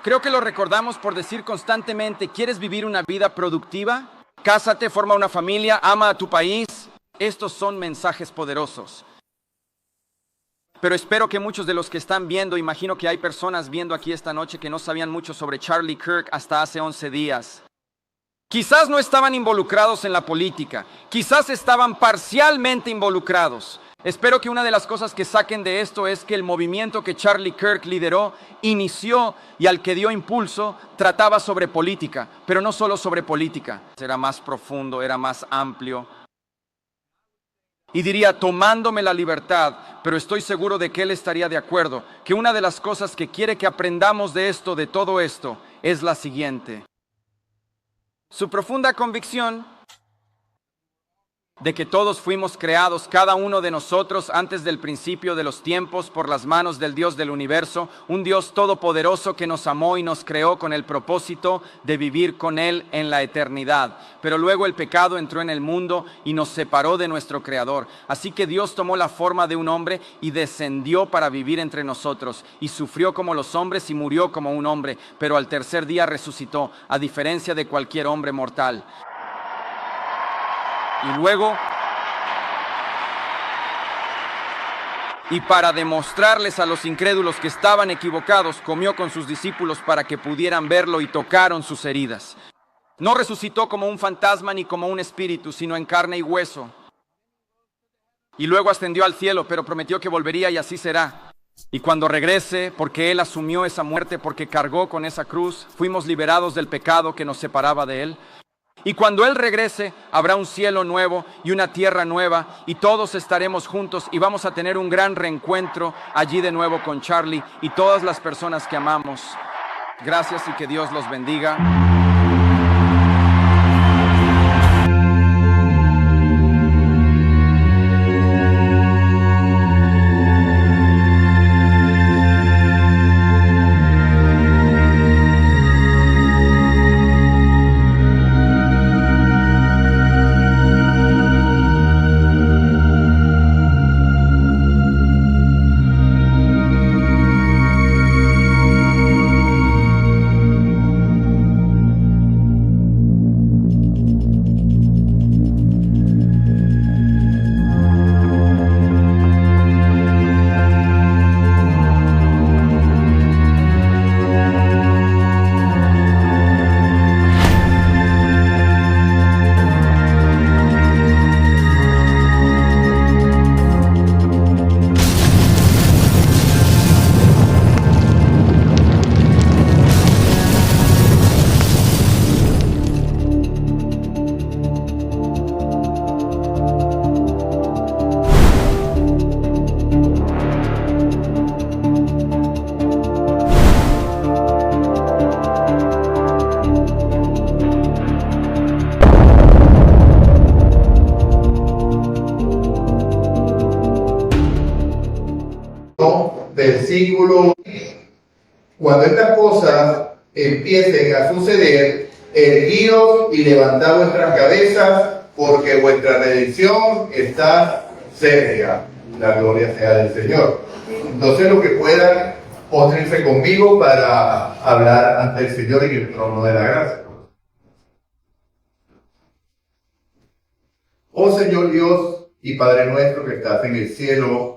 Creo que lo recordamos por decir constantemente, ¿quieres vivir una vida productiva? Cásate, forma una familia, ama a tu país. Estos son mensajes poderosos. Pero espero que muchos de los que están viendo, imagino que hay personas viendo aquí esta noche que no sabían mucho sobre Charlie Kirk hasta hace 11 días. Quizás no estaban involucrados en la política, quizás estaban parcialmente involucrados. Espero que una de las cosas que saquen de esto es que el movimiento que Charlie Kirk lideró, inició y al que dio impulso, trataba sobre política, pero no solo sobre política. Era más profundo, era más amplio. Y diría, tomándome la libertad, pero estoy seguro de que él estaría de acuerdo, que una de las cosas que quiere que aprendamos de esto, de todo esto, es la siguiente. Su profunda convicción de que todos fuimos creados, cada uno de nosotros, antes del principio de los tiempos, por las manos del Dios del universo, un Dios todopoderoso que nos amó y nos creó con el propósito de vivir con Él en la eternidad. Pero luego el pecado entró en el mundo y nos separó de nuestro Creador. Así que Dios tomó la forma de un hombre y descendió para vivir entre nosotros, y sufrió como los hombres y murió como un hombre, pero al tercer día resucitó, a diferencia de cualquier hombre mortal. Y luego, y para demostrarles a los incrédulos que estaban equivocados, comió con sus discípulos para que pudieran verlo y tocaron sus heridas. No resucitó como un fantasma ni como un espíritu, sino en carne y hueso. Y luego ascendió al cielo, pero prometió que volvería y así será. Y cuando regrese, porque Él asumió esa muerte, porque cargó con esa cruz, fuimos liberados del pecado que nos separaba de Él. Y cuando Él regrese, habrá un cielo nuevo y una tierra nueva, y todos estaremos juntos y vamos a tener un gran reencuentro allí de nuevo con Charlie y todas las personas que amamos. Gracias y que Dios los bendiga. Versículo: cuando estas cosas empiecen a suceder, erguíos y levantad vuestras cabezas, porque vuestra redención está cerca. La gloria sea del Señor. Entonces, los que puedan, póstrense conmigo para hablar ante el Señor en el trono de la gracia. Oh Señor Dios y Padre nuestro que estás en el cielo,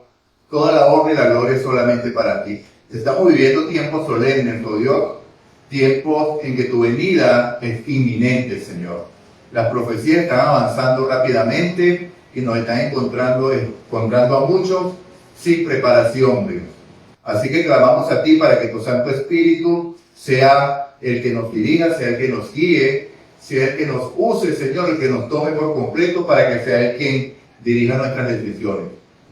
toda la honra y la gloria es solamente para ti. Estamos viviendo tiempos solemnes, oh Dios, tiempos en que tu venida es inminente, Señor. Las profecías están avanzando rápidamente y nos están encontrando a muchos sin preparación, Dios. Así que clamamos a ti para que tu Santo Espíritu sea el que nos dirija, sea el que nos guíe, sea el que nos use, Señor, el que nos tome por completo para que sea el quien dirija nuestras decisiones.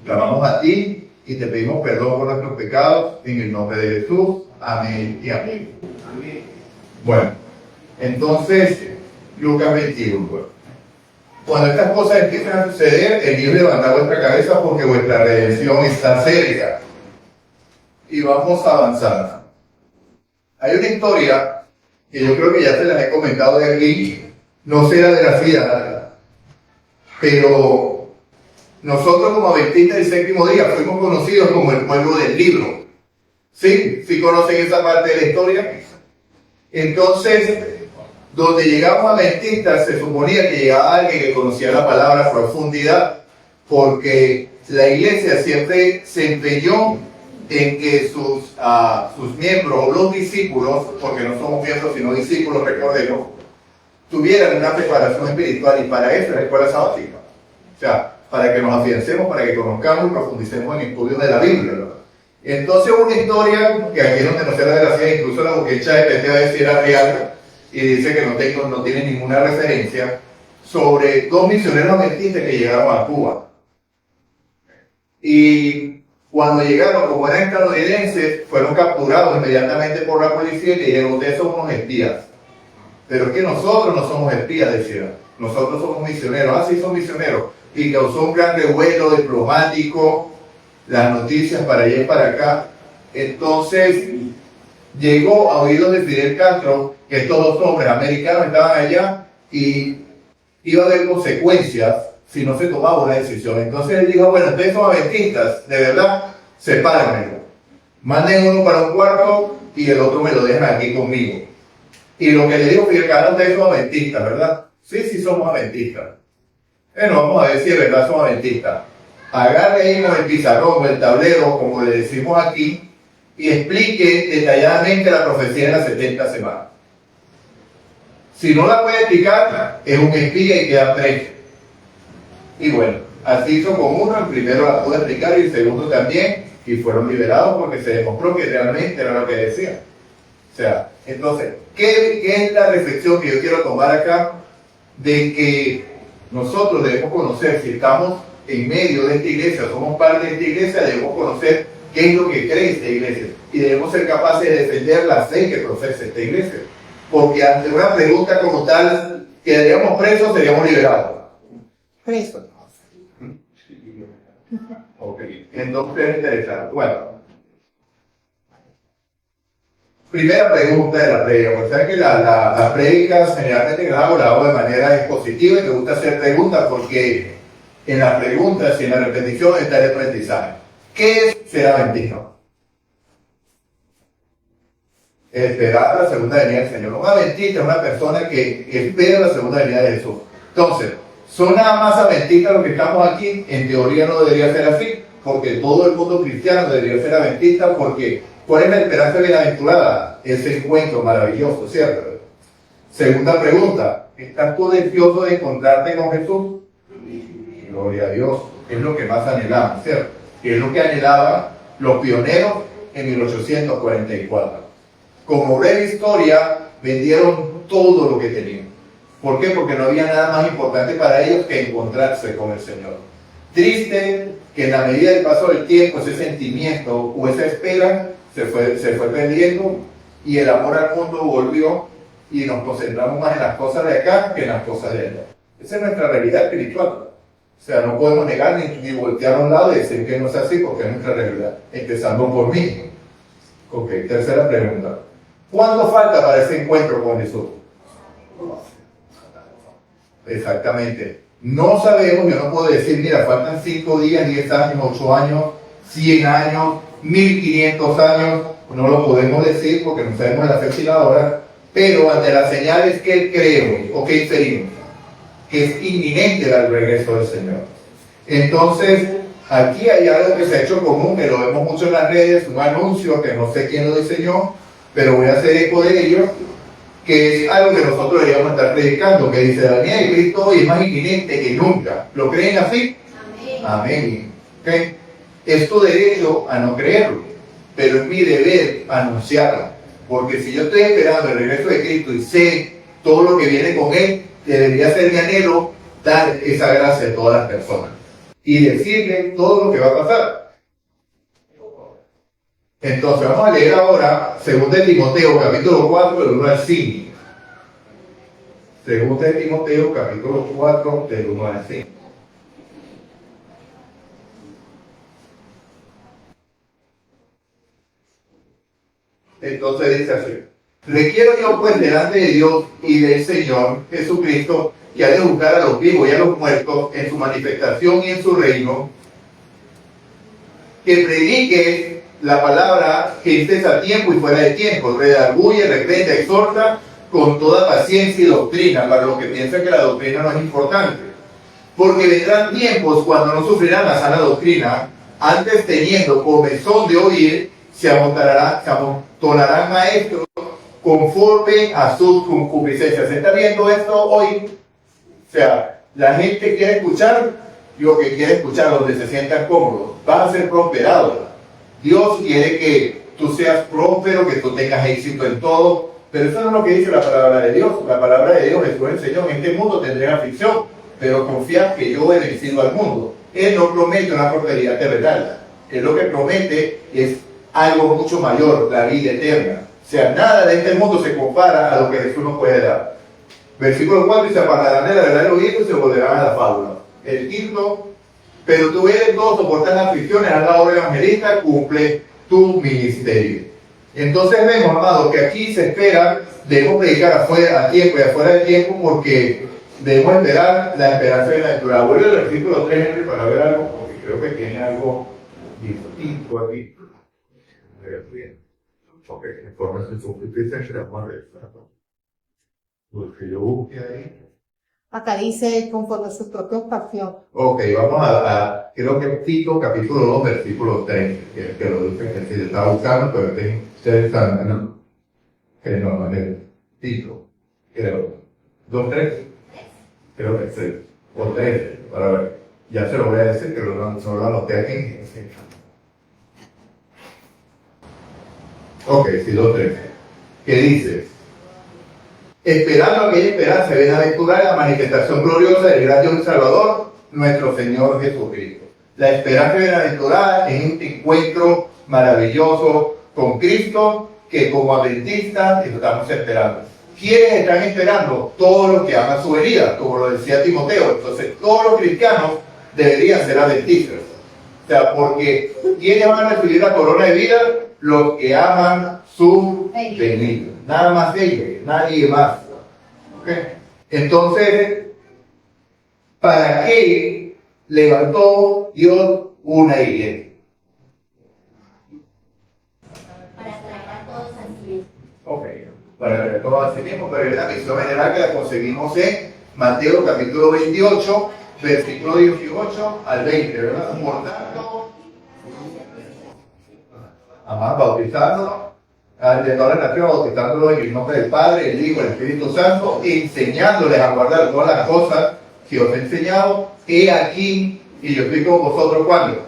Clamamos a ti y te pedimos perdón por nuestros pecados en el nombre de Jesús. Amén y amén. Amén. Bueno, entonces, Lucas 21. Cuando estas cosas empiezan a suceder, erguid y levantad vuestra cabeza porque vuestra redención está cerca. Y vamos a avanzar. Hay una historia que yo creo que ya se las he comentado de aquí, no será de la ciudad, pero nosotros como adventistas del séptimo día fuimos conocidos como el pueblo del libro. ¿Sí? ¿Sí conocen esa parte de la historia? Entonces, donde llegamos adventistas, se suponía que llegaba alguien que conocía la palabra a profundidad, porque la iglesia siempre se empeñó en que sus miembros o los discípulos, porque no somos miembros sino discípulos, recordemos, tuvieran una preparación espiritual, y para eso la escuela sabática. O sea, para que nos afiancemos, para que conozcamos y profundicemos en el estudio de la Biblia, ¿verdad? Entonces una historia, que aquí es donde no se la desgracia, incluso la busqué en ChatGPT a ver si era real, y dice que no tiene ninguna referencia, sobre dos misioneros adventistas que llegaron a Cuba. Y cuando llegaron, como eran estadounidenses, fueron capturados inmediatamente por la policía y le dijeron: ustedes son unos espías. Pero es que nosotros no somos espías, decían. Nosotros somos misioneros. Ah, sí, son misioneros. Y causó un gran revuelo diplomático, las noticias para allá y para acá. Entonces, llegó a oídos de Fidel Castro que estos dos hombres americanos estaban allá y iba a haber consecuencias si no se tomaba una decisión. Entonces él dijo: bueno, ustedes son adventistas, de verdad, sepárenmelo. Manden uno para un cuarto y el otro me lo dejan aquí conmigo. Y lo que le dijo Fidel Castro: ustedes son adventistas, ¿verdad? Sí, sí somos adventistas. Bueno, vamos a ver si de verdad somos adventistas. Agarre ahí con el pizarrón o el tablero, como le decimos aquí, y explique detalladamente la profecía de las 70 semanas. Si no la puede explicar, es un espía y queda preso. Y bueno, así hizo con uno: el primero la pudo explicar y el segundo también, y fueron liberados porque se demostró que realmente era lo que decía. O sea, entonces, ¿qué es la reflexión que yo quiero tomar acá? De que nosotros debemos conocer, si estamos en medio de esta iglesia, somos parte de esta iglesia, debemos conocer qué es lo que cree esta iglesia, y debemos ser capaces de defender la fe que profesa esta iglesia. Porque ante una pregunta como tal, ¿quedaríamos presos o seríamos liberados? Presos. Ok, entonces es interesante. Bueno, primera pregunta de la prédica. Pues saben que las prédicas generalmente que las hago de manera expositiva, y me gusta hacer preguntas porque en las preguntas y en la repetición está el aprendizaje. ¿Qué es ser adventista? Esperar la segunda venida del Señor. Un adventista es una persona que espera la segunda venida de Jesús. Entonces, ¿son nada más adventistas los que estamos aquí? En teoría no debería ser así, porque todo el mundo cristiano debería ser adventista, porque ¿cuál es la esperanza bienaventurada? Ese encuentro maravilloso, ¿cierto? Segunda pregunta: ¿estás tú deseoso de encontrarte con Jesús? Gloria a Dios. Es lo que más anhelamos, ¿cierto? Es lo que anhelaban los pioneros en 1844. Como breve historia, vendieron todo lo que tenían. ¿Por qué? Porque no había nada más importante para ellos que encontrarse con el Señor. Triste que en la medida del paso del tiempo, ese sentimiento o esa espera se fue perdiendo, y el amor al mundo volvió, y nos concentramos más en las cosas de acá que en las cosas de allá. Esa es nuestra realidad espiritual. O sea, no podemos negar ni voltear a un lado y decir que no es así, porque es nuestra realidad. Empezando por mí. Ok, tercera pregunta: ¿cuándo falta para ese encuentro con Jesús? Exactamente. No sabemos. Yo no puedo decir: mira, faltan 5 días, 10 años, 8 años, 100 años, 1500 años. No lo podemos decir porque no sabemos la fecha y la hora. Pero ante las señales que creemos o que inferimos, que es inminente el regreso del Señor. Entonces, aquí hay algo que se ha hecho común, que lo vemos mucho en las redes, un anuncio que no sé quién lo diseñó, pero voy a hacer eco de ello, que es algo que nosotros deberíamos estar predicando, que dice: la venida de Cristo hoy es más inminente que nunca. ¿Lo creen así? Amén. Amén. ¿Okay? Es tu derecho a no creerlo, pero es mi deber anunciarlo, porque si yo estoy esperando el regreso de Cristo y sé todo lo que viene con Él, debería ser mi anhelo dar esa gracia a todas las personas y decirle todo lo que va a pasar. Entonces vamos a leer ahora 2 Timoteo capítulo 4 del 1 al 5. 2 Timoteo capítulo 4 del 1 al 5. Entonces dice así: requiero yo pues delante de Dios y del Señor Jesucristo, que ha de juzgar a los vivos y a los muertos en su manifestación y en su reino, que predique la palabra que estés a tiempo y fuera de tiempo, redarguye, reprende, exhorta con toda paciencia y doctrina, para los que piensan que la doctrina no es importante. Porque vendrán tiempos cuando no sufrirán la sana doctrina, antes teniendo comezón de oír, se amontonarán maestros conforme a sus concupiscencias. ¿Se está viendo esto hoy? O sea, la gente quiere escuchar lo que quiere escuchar, donde se sientan cómodos. Vas a ser prosperado. Dios quiere que tú seas próspero, que tú tengas éxito en todo, pero eso no es lo que dice la palabra de Dios. La palabra de Dios, Jesús enseñó: en este mundo tendrán aflicción, pero confiad que yo he vencido al mundo. Él no promete una prosperidad terrenal. Él lo que promete es algo mucho mayor, la vida eterna. O sea, nada de este mundo se compara a lo que Jesús nos puede dar. Versículo 4: y se apartarán de la verdad del oído y se volverán a la fábula. El quinto: pero tú eres todo, soportas las aflicciones, haz la obra evangelista, cumple tu ministerio. Entonces vemos, amados, que aquí se espera, debemos predicar afuera, a tiempo y afuera de tiempo, porque debemos esperar la esperanza bienaventurada. Vuelve al versículo 3, Henry, para ver algo, porque creo que tiene algo distinto aquí. Ok, información suficiente, porque yo busqué ahí. Acá dice conforme a su propia pasión. Ok, vamos creo que Tito capítulo 2, versículo 3, que lo dice, que se estaba buscando, pero ustedes están, ¿no? Que no es Tito, creo. 2, 3, creo que sí, o 3, para ver. Ya se lo voy a decir, que no lo anoté aquí. Ok, sí, 2, 3. ¿Qué dice? Esperando aquella esperanza bienaventurada, la manifestación gloriosa del gran Dios y Salvador, nuestro Señor Jesucristo. La esperanza bienaventurada es un encuentro maravilloso con Cristo, que como adventistas estamos esperando. ¿Quiénes están esperando? Todos los que aman su venida, como lo decía Timoteo. Entonces, todos los cristianos deberían ser adventistas. O sea, porque ¿quiénes van a recibir la corona de vida? Los que aman su venida. Nada más ellos, nadie más. ¿Okay? Entonces, ¿para qué levantó Dios una iglesia? Para traer a todos a sí mismo. Ok, para traer a todos a sí mismo, pero es la misión general que la conseguimos en Mateo capítulo 28, versículo 18 al 20, ¿verdad? Por tanto, bautizándonos de toda la nación, bautizándolos en el nombre del Padre, el Hijo y el Espíritu Santo, enseñándoles a guardar todas las cosas que os he enseñado. He aquí, y yo estoy con vosotros ¿cuándo?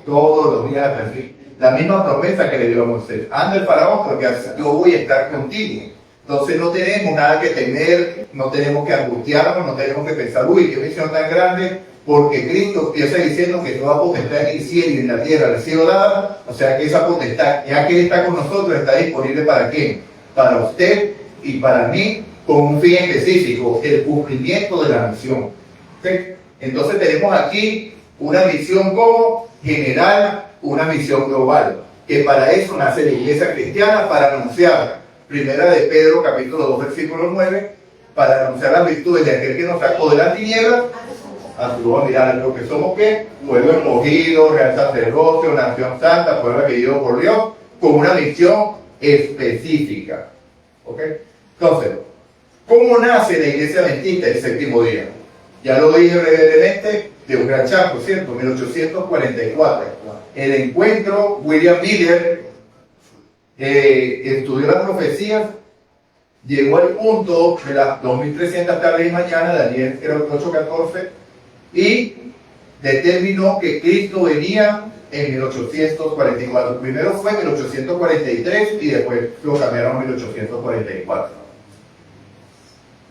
Todos los días hasta el fin. La misma promesa que le dio a Moisés: anda el faraón porque yo voy a estar contigo. Entonces no tenemos nada que temer, no tenemos que angustiarnos, no tenemos que pensar: uy, qué misión tan grande, porque Cristo empieza diciendo que toda potestad en el cielo y en la tierra le sido dada. O sea que esa potestad, ya que Él está con nosotros, está disponible ¿para quién? Para usted y para mí, con un fin específico: el cumplimiento de la misión. ¿Okay? Entonces tenemos aquí una misión como general, una misión global, que para eso nace la iglesia cristiana, para anunciar, primera de Pedro capítulo 2 versículo 9, para anunciar las virtudes de aquel que nos sacó de las tinieblas a su luz admirable, lo que somos ¿qué? Pueblo escogido, real sacerdocio, nación santa, pueblo elegido por Dios, con una misión específica. ¿Ok? Entonces, ¿cómo nace la iglesia adventista el séptimo día? Ya lo dije brevemente, de un gran chasco, ¿cierto? 1844. El encuentro, William Miller estudió las profecías, llegó al punto de las 2300 tardes y mañana, Daniel creo que 8:14, y determinó que Cristo venía en 1844. Primero fue en 1843 y después lo cambiaron en 1844.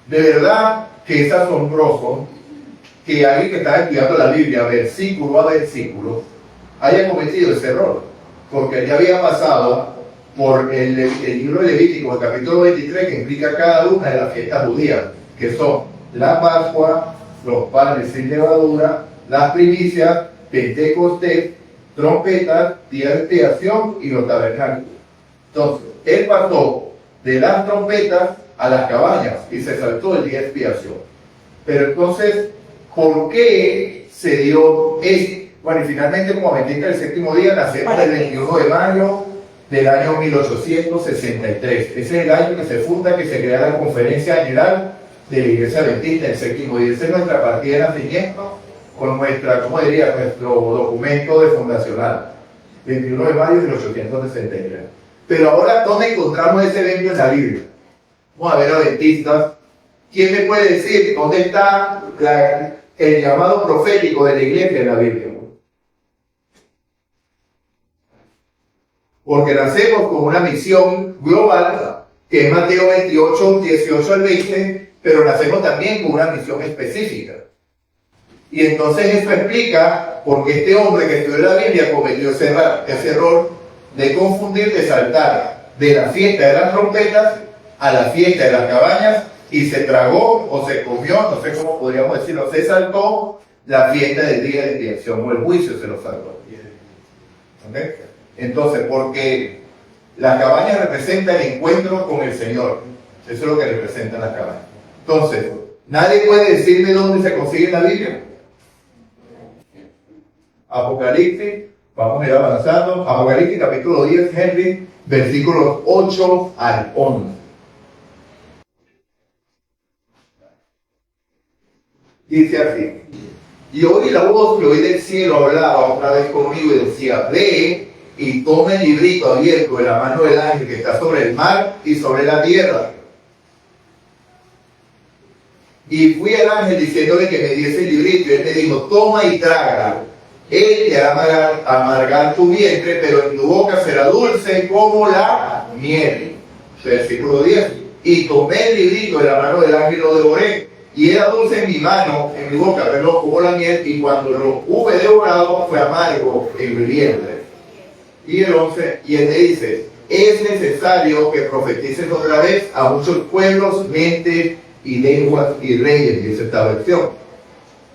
De verdad que es asombroso que alguien que está estudiando la Biblia versículo a versículo haya cometido ese error, porque ya había pasado por el libro de Levítico, el capítulo 23, que implica cada una de las fiestas judías, que son la Pascua, los panes sin levadura, las primicias, Pentecostés, trompetas, día de expiación y los tabernáculos. Entonces, él pasó de las trompetas a las cabañas y se saltó el día de expiación. Pero entonces, ¿por qué se dio Bueno, y finalmente, como Adventista del séptimo día, nacemos el 21 de mayo del año 1863. Ese es el año que se funda, que se crea la Conferencia General de la Iglesia Adventista del séptimo día. Esa es nuestra partida de nacimiento, con nuestra, ¿cómo diría?, nuestro documento de fundacional. 21 de mayo de 1863. Pero ahora, ¿dónde encontramos ese evento en la Biblia? Vamos a ver, adventistas. ¿Quién me puede decir dónde está el llamado profético de la iglesia en la Biblia? Porque nacemos con una misión global, que es Mateo 28, 18 al 20, pero nacemos también con una misión específica. Y entonces eso explica por qué este hombre que estudió la Biblia cometió ese error de confundir, de saltar de la fiesta de las trompetas a la fiesta de las cabañas, y se tragó o se comió, no sé cómo podríamos decirlo, se saltó la fiesta del día de expiación, o el juicio se lo saltó. ¿Okay? Entonces, porque las cabañas representan el encuentro con el Señor. Eso es lo que representan las cabañas. Entonces, ¿nadie puede decirme dónde se consigue en la Biblia? Apocalipsis, vamos a ir avanzando. Apocalipsis capítulo 10, Henry, versículos 8 al 11. Dice así: y oí la voz que oí del cielo hablaba otra vez conmigo y decía: ve y toma el librito abierto de la mano del ángel que está sobre el mar y sobre la tierra. Y fui al ángel diciéndole que me diese el librito, y él me dijo: toma y traga. Él te hará amargar tu vientre, pero en tu boca será dulce como la miel. Versículo 10. Y tomé el librito de la mano del ángel y lo devoré. Y era dulce en mi mano, en mi boca, pero como la miel, y cuando lo hube devorado fue amargo en mi vientre. Y el 11, y él le dice: es necesario que profetices otra vez a muchos pueblos, mentes y lenguas y reyes, dice esta versión.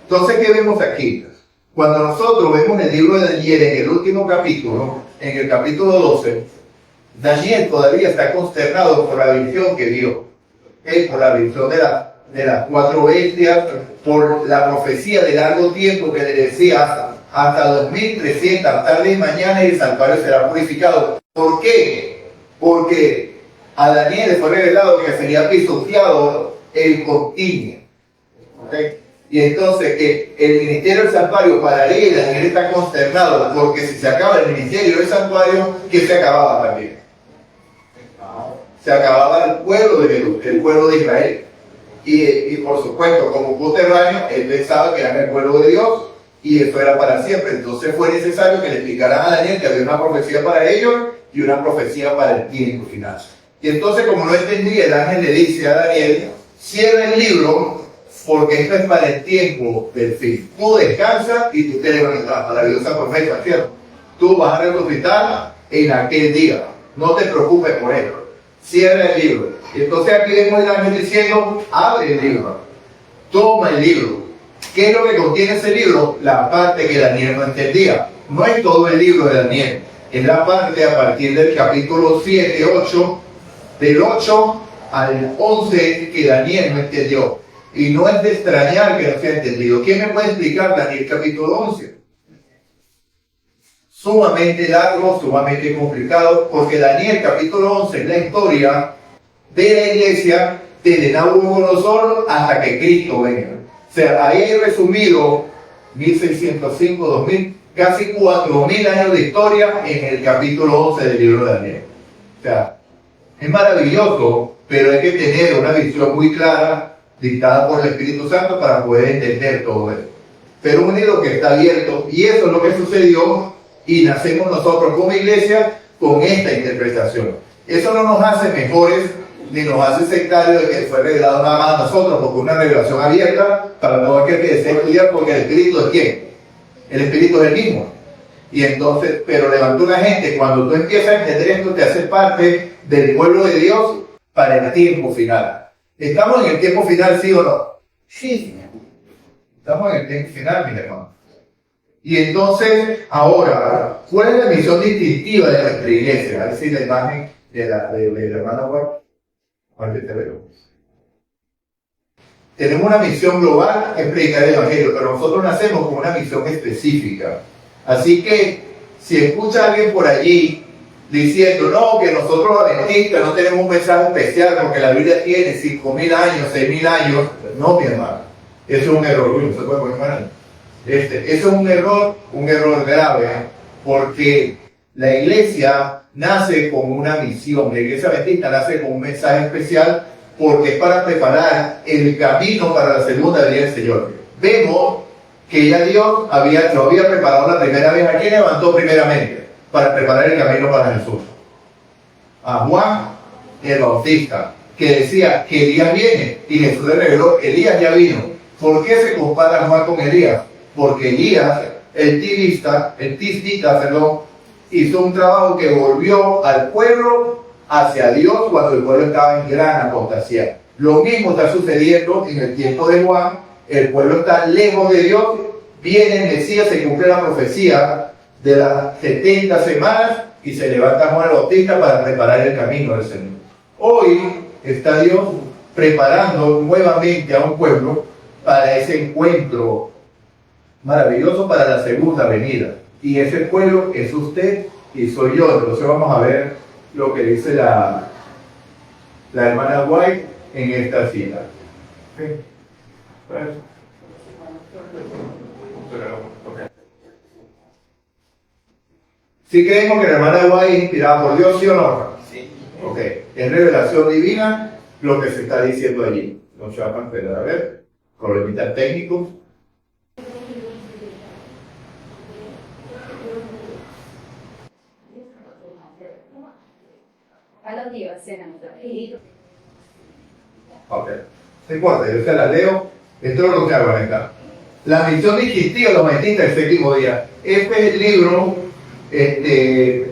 Entonces, ¿qué vemos aquí? Cuando nosotros vemos el libro de Daniel en el último capítulo, en el capítulo 12, Daniel todavía está consternado por la visión que vio. Por la visión de las cuatro bestias, por la profecía de largo tiempo que le decía hasta 2300 tardes y mañana y el santuario será purificado. ¿Por qué? Porque a Daniel le fue revelado que sería pisoteado el continuo. ¿Okay? Y entonces que el ministerio del santuario pararía, y Daniel está consternado porque si se acaba el ministerio del santuario, ¿qué se acababa también? Se acababa el pueblo de Israel. Y por supuesto, como coterráneo, él pensaba que era el pueblo de Dios y eso era para siempre. Entonces fue necesario que le explicaran a Daniel que había una profecía para ellos y una profecía para el tiempo final. Y entonces, como no entendía, el ángel le dice a Daniel: cierra el libro porque esto es para el tiempo del fin. Tú descansas y tú te levantas. Maravillosa promesa, ¿cierto? Tú vas a resucitar en aquel día. No te preocupes por eso. Cierra el libro. Y entonces aquí vemos el ángel diciendo: abre el libro, toma el libro. ¿Qué es lo que contiene ese libro? La parte que Daniel no entendía. No es todo el libro de Daniel, es la parte a partir del capítulo 7, 8, del 8 al 11 que Daniel no entendió. Y no es de extrañar que no se ha entendido. ¿Quién me puede explicar Daniel capítulo 11? Sumamente largo, sumamente complicado, porque Daniel capítulo 11 es la historia de la iglesia desde Nabucodonosor hasta que Cristo venga. O sea, ahí he resumido 1605, 2000, casi 4000 años de historia en el capítulo 11 del libro de Daniel. O sea, es maravilloso, pero hay que tener una visión muy clara, dictada por el Espíritu Santo, para poder entender todo eso. Pero un libro que está abierto, y eso es lo que sucedió, y nacemos nosotros como iglesia con esta interpretación. Eso no nos hace mejores, ni nos hace sectarios de que fue revelado nada más a nosotros, porque una revelación abierta para no aquel que desee estudiar, porque el Espíritu es ¿quién? El Espíritu es el mismo. Y entonces, pero levantó una gente, cuando tú empiezas a entender esto, te haces parte del pueblo de Dios para el tiempo final. ¿Estamos en el tiempo final, sí o no? Sí. Estamos en el tiempo final, mis hermanos. Y entonces, ahora, ¿cuál es la misión distintiva de nuestra iglesia? A ver si la imagen de la hermana tenemos una misión global, es predicar el evangelio, pero nosotros nacemos con una misión específica. Así que, si escucha a alguien por allí diciendo, no, que nosotros los adventistas no tenemos un mensaje especial porque la Biblia tiene 5.000 años, 6.000 años, no, mi hermano, eso es un error. Uy, no se puede poner mal. Eso es un error grave, porque la iglesia nace con una misión, la iglesia adventista nace con un mensaje especial porque es para preparar el camino para la segunda venida del Señor. Vemos que ya Dios lo había preparado la primera vez. ¿A quién levantó primeramente para preparar el camino para Jesús? A Juan el Bautista, que decía que Elías viene, y Jesús le reveló, Elías ya vino. ¿Por qué se compara Juan con Elías? Porque Elías, el tisbita, hizo un trabajo que volvió al pueblo hacia Dios cuando el pueblo estaba en gran apostasía. Lo mismo está sucediendo en el tiempo de Juan. El pueblo está lejos de Dios, viene el Mesías, se cumple la profecía de las 70 semanas y se levanta Juan el Bautista para preparar el camino del Señor. Hoy está Dios preparando nuevamente a un pueblo para ese encuentro maravilloso para la segunda venida. Y ese pueblo es usted y soy yo. Entonces vamos a ver lo que dice la hermana White en esta cita. ¿Sí creemos que la hermana White es inspirada por Dios, sí o no? Sí. Ok. Es revelación divina lo que se está diciendo allí. No se va a esperar a ver. Problemitas técnicos. Ok. No importa, yo se la leo. Esto es lo que hago acá. La misión distintiva de los adventistas del séptimo día. Este es el libro, Evento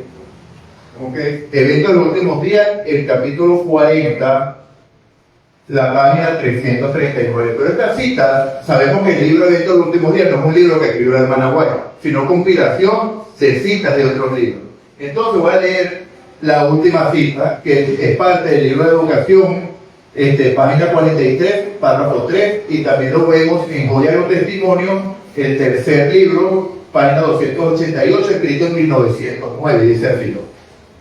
de los últimos días, el capítulo 40, la página 339. Pero esta cita, sabemos que el libro Evento de los últimos días no es un libro que escribió la hermana White, sino compilación de citas de otros libros. Entonces voy a leer la última cita, que es parte del libro de educación, página 43, párrafo 3, y también lo vemos en Joya de los Testimonios, el tercer libro, página 288, escrito en 1909, dice así.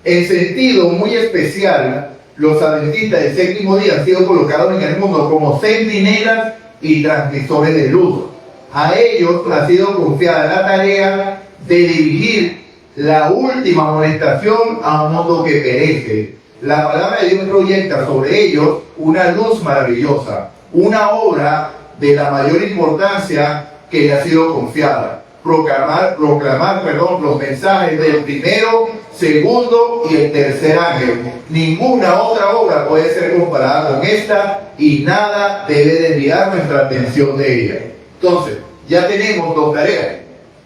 En sentido muy especial, los adventistas del séptimo día han sido colocados en el mundo como centinelas y transmisores de luz. A ellos ha sido confiada la tarea de dirigir la última amonestación a un mundo que perece. La palabra de Dios proyecta sobre ellos una luz maravillosa, una obra de la mayor importancia que le ha sido confiada. Proclamar los mensajes del primero, segundo y el tercer ángel. Ninguna otra obra puede ser comparada con esta y nada debe desviar nuestra atención de ella. Entonces, ya tenemos dos tareas.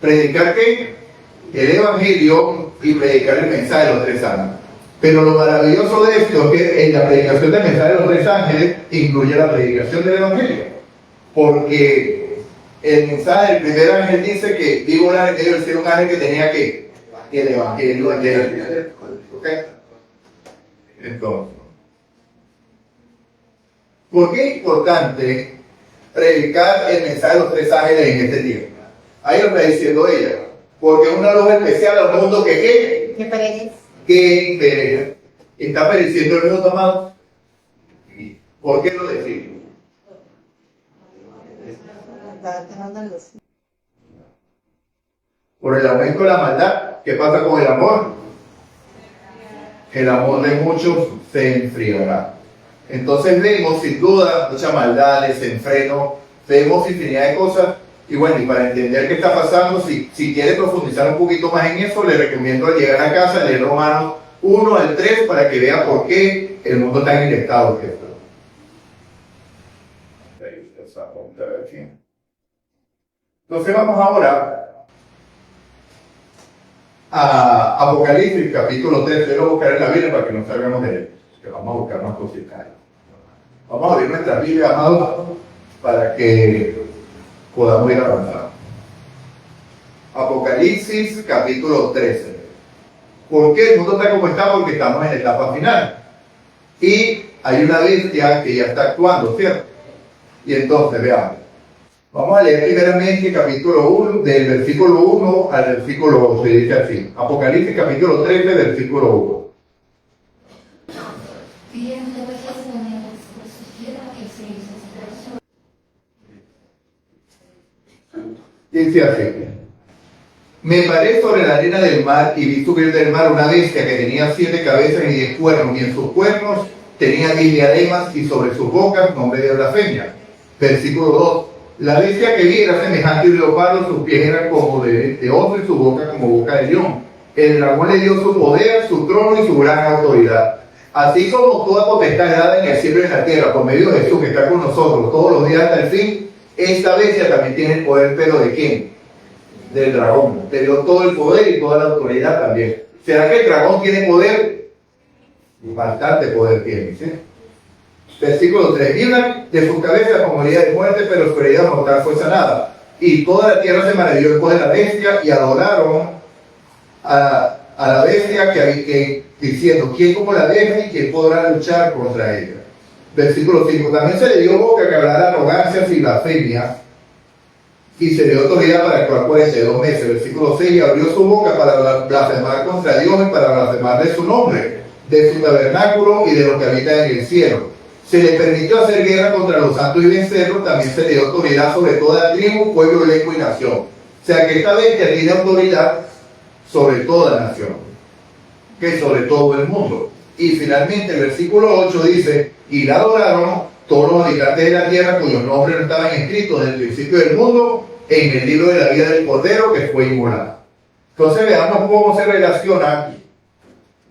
Predicar ¿qué? El Evangelio y predicar el mensaje de los tres ángeles. Pero lo maravilloso de esto es que en la predicación del mensaje de los tres ángeles incluye la predicación del Evangelio. Porque el mensaje del primer ángel dice que digo un ángel, debe ser un ángel que tenía que el Evangelio. ¿Ok? Entonces, ¿por qué es importante predicar el mensaje de los tres ángeles en este tiempo? Ahí lo está diciendo ella. Porque es una luz especial a un mundo que perece. Que perece. Está pereciendo el mundo, amado. ¿Por qué lo decimos? Por el aumento de la maldad. ¿Qué pasa con el amor? El amor de muchos se enfriará. Entonces vemos sin duda mucha maldad, desenfreno, vemos infinidad de cosas. Y bueno, y para entender qué está pasando, si quiere profundizar un poquito más en eso, le recomiendo al llegar a casa leer Romanos 1 al 3 para que vea por qué el mundo está en el estado que está. Entonces vamos ahora a Apocalipsis capítulo 3. Yo lo buscaré en la Biblia para que nos salgamos de él. Que vamos a buscar más cositas. Vamos a abrir nuestra Biblia, amados, para que podamos ir avanzando. Apocalipsis capítulo 13. ¿Por qué el mundo está como está? Porque estamos en la etapa final. Y hay una bestia que ya está actuando, ¿cierto? Y entonces, veamos. Vamos a leer primeramente capítulo 1, del versículo 1 al versículo 8, y dice así. Apocalipsis capítulo 13, versículo 1. Dice así: me paré sobre la arena del mar y vi subir del mar una bestia que tenía 7 cabezas y 10 cuernos, y en sus cuernos tenía 10 diademas, y sobre sus bocas nombre de blasfemia. Versículo 2. La bestia que vi era semejante a un leopardo, sus pies eran como de oso y su boca como boca de león. El dragón le dio su poder, su trono y su gran autoridad. Así como toda potestad dada en el cielo y en la tierra por medio de Jesús, que está con nosotros todos los días hasta el fin, esta bestia también tiene el poder, pero ¿de quién? Del dragón. Le dio todo el poder y toda la autoridad también. ¿Será que el dragón tiene poder? Bastante poder tiene, ¿sí? Versículo 3. Vieron de sus cabezas como herida de muerte, pero su herida mortal fue sanada. Y toda la tierra se maravilló después de la bestia y adoraron a la bestia diciendo: ¿quién como la bestia y quién podrá luchar contra ella? Versículo 5. También se le dio boca que hablara arrogancias y blasfemia, y se le dio autoridad para actuar 42 meses. Versículo 6. Y abrió su boca para blasfemar contra Dios y para blasfemar de su nombre, de su tabernáculo y de los que habitan en el cielo. Se le permitió hacer guerra contra los santos y vencerlos. También se le dio autoridad sobre toda tribu, pueblo, lengua y nación. O sea que esta bestia tiene autoridad sobre toda nación, que sobre todo el mundo. Y finalmente el versículo 8 dice: y la adoraron todos los habitantes de la tierra cuyos nombres no estaban escritos desde el principio del mundo en el libro de la vida del Cordero que fue inmolado. Entonces veamos cómo se relaciona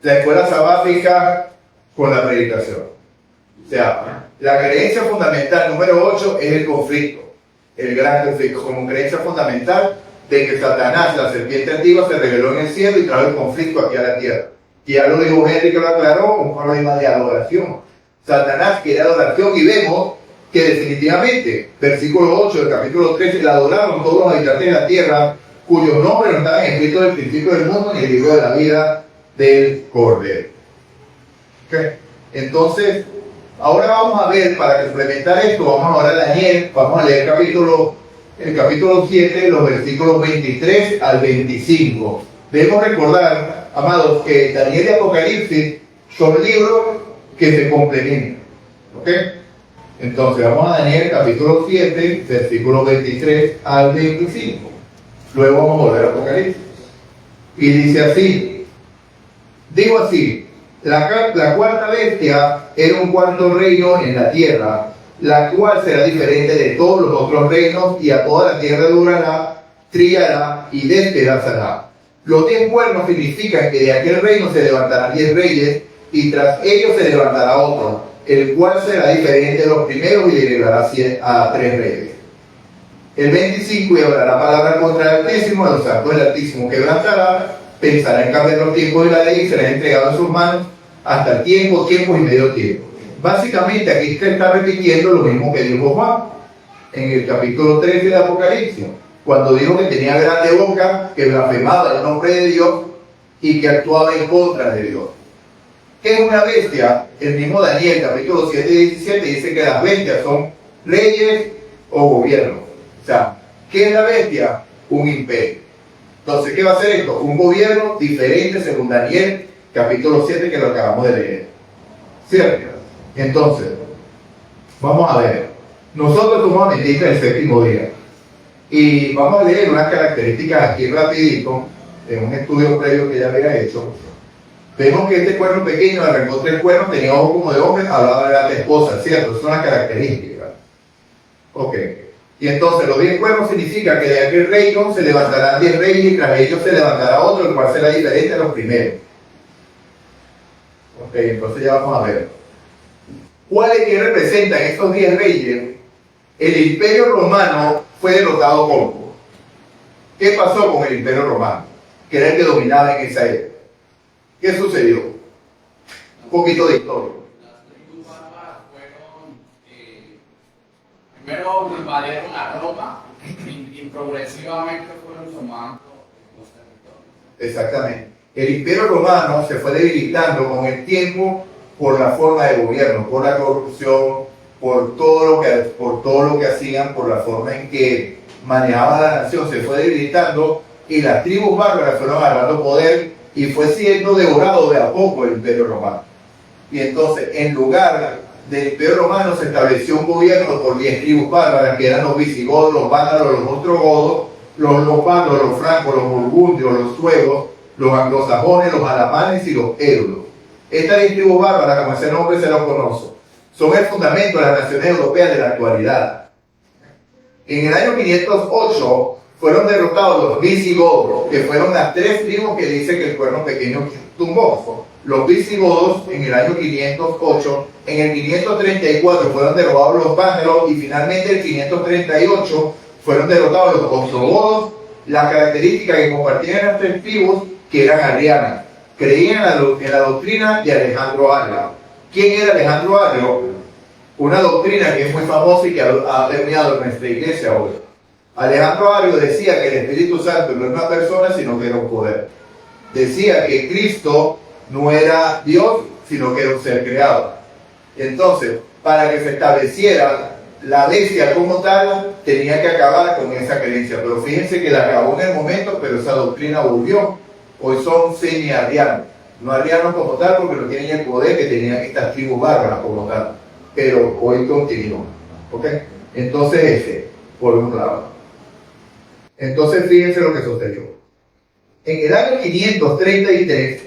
la escuela sabática con la predicación. O sea, la creencia fundamental número 8 es el conflicto, el gran conflicto, como creencia fundamental de que Satanás, la serpiente antigua, se reveló en el cielo y trajo el conflicto aquí a la tierra. Y ya lo dijo Henry, que lo aclaró, un problema de adoración. Satanás quiere adoración, y vemos que definitivamente, versículo 8 del capítulo 13, la adoraron todos los habitantes de la tierra, cuyos nombres no estaban escritos desde el principio del mundo ni en el libro de la vida del Cordero. ¿Okay? Entonces, ahora vamos a ver, para complementar esto, vamos ahora a Daniel, vamos a leer el capítulo 7, los versículos 23 al 25. Debemos recordar, amados, que Daniel y Apocalipsis son libros que se complementan. ¿Ok? Entonces, vamos a Daniel, capítulo 7, versículos 23 al 25. Luego vamos a volver a Apocalipsis. Y dice así, digo así: la cuarta bestia era un cuarto reino en la tierra, la cual será diferente de todos los otros reinos, y a toda la tierra durará, trillará y despedazará. Los 10 cuernos significan que de aquel reino se levantarán 10 reyes, y tras ellos se levantará otro, el cual será diferente de los primeros y heredará a 3 reyes. El 25, y hablará palabras contra el Altísimo, a los santos del Altísimo quebrantará, pensará en cambiar los tiempos de la ley y será entregado en sus manos hasta el tiempo y medio tiempo. Básicamente aquí se está repitiendo lo mismo que dijo Juan en el capítulo 13 de Apocalipsis, cuando dijo que tenía grande boca, que blasfemaba el nombre de Dios y que actuaba en contra de Dios. ¿Qué es una bestia? El mismo Daniel, capítulo 7 y 17, dice que las bestias son reyes o gobiernos. O sea, ¿qué es la bestia? Un imperio. Entonces, ¿qué va a hacer esto? Un gobierno diferente según Daniel, capítulo 7, que lo acabamos de leer. ¿Cierto? Entonces, vamos a ver. Nosotros somos adventistas del séptimo día. Y vamos a leer unas características aquí rapidito, en un estudio previo que ya había hecho. Vemos que este cuerno pequeño arrancó 3 cuernos, tenía ojos como de hombre, hablaba de la esposa, ¿cierto? Esas son las características. Ok. Y entonces los 10 cuernos significa que de aquel reino se levantarán 10 reyes y tras ellos se levantará otro, el cual será diferente a los primeros. Ok, entonces ya vamos a ver. ¿Cuáles que representan estos 10 reyes? El imperio romano fue derrotado con. ¿Qué pasó con el imperio romano? Que era el que dominaba en esa época. ¿Qué sucedió? Un poquito de historia. Las tribus bárbaras fueron, primero invadieron a Roma y progresivamente fueron tomando los territorios. Exactamente. El imperio romano se fue debilitando con el tiempo por la forma de gobierno, por la corrupción, por todo lo que hacían, por la forma en que manejaban la nación, se fue debilitando y las tribus bárbaras fueron agarrando poder y fue siendo devorado de a poco el Imperio Romano. Y entonces, en lugar del Imperio Romano, se estableció un gobierno por 10 tribus bárbaras, que eran los visigodos, los vándalos, los ostrogodos, los vándalos, los francos, los burgundios, los suevos, los anglosajones, los alamanes y los éulos. Estas 10 tribus bárbaras, como ese nombre se los conoce, son el fundamento de las naciones europeas de la actualidad. En el año 508 fueron derrotados los visigodos, que fueron las 3 tribus que dice que el cuerno pequeño tumbó. Los visigodos en el año 508, en el 534 fueron derrotados los vándalos y finalmente en el 538 fueron derrotados los ostrogodos. La característica que compartían las 3 tribus, que eran arrianas, creían en la doctrina de Alejandro Agrio. ¿Quién era Alejandro Agrio? Una doctrina que es muy famosa y que ha permeado en nuestra iglesia hoy. Alejandro Agrio decía que el Espíritu Santo no era una persona, sino que era un poder. Decía que Cristo no era Dios, sino que era un ser creado. Entonces, para que se estableciera la bestia como tal, tenía que acabar con esa creencia. Pero fíjense que la acabó en el momento, pero esa doctrina volvió. Hoy son semi-arrianos. No arrianos como tal, porque no tienen el poder que tenían estas tribus bárbaras como tal. Pero hoy continúan. ¿Ok? Entonces por un lado. Entonces fíjense lo que sucedió. En el año 533,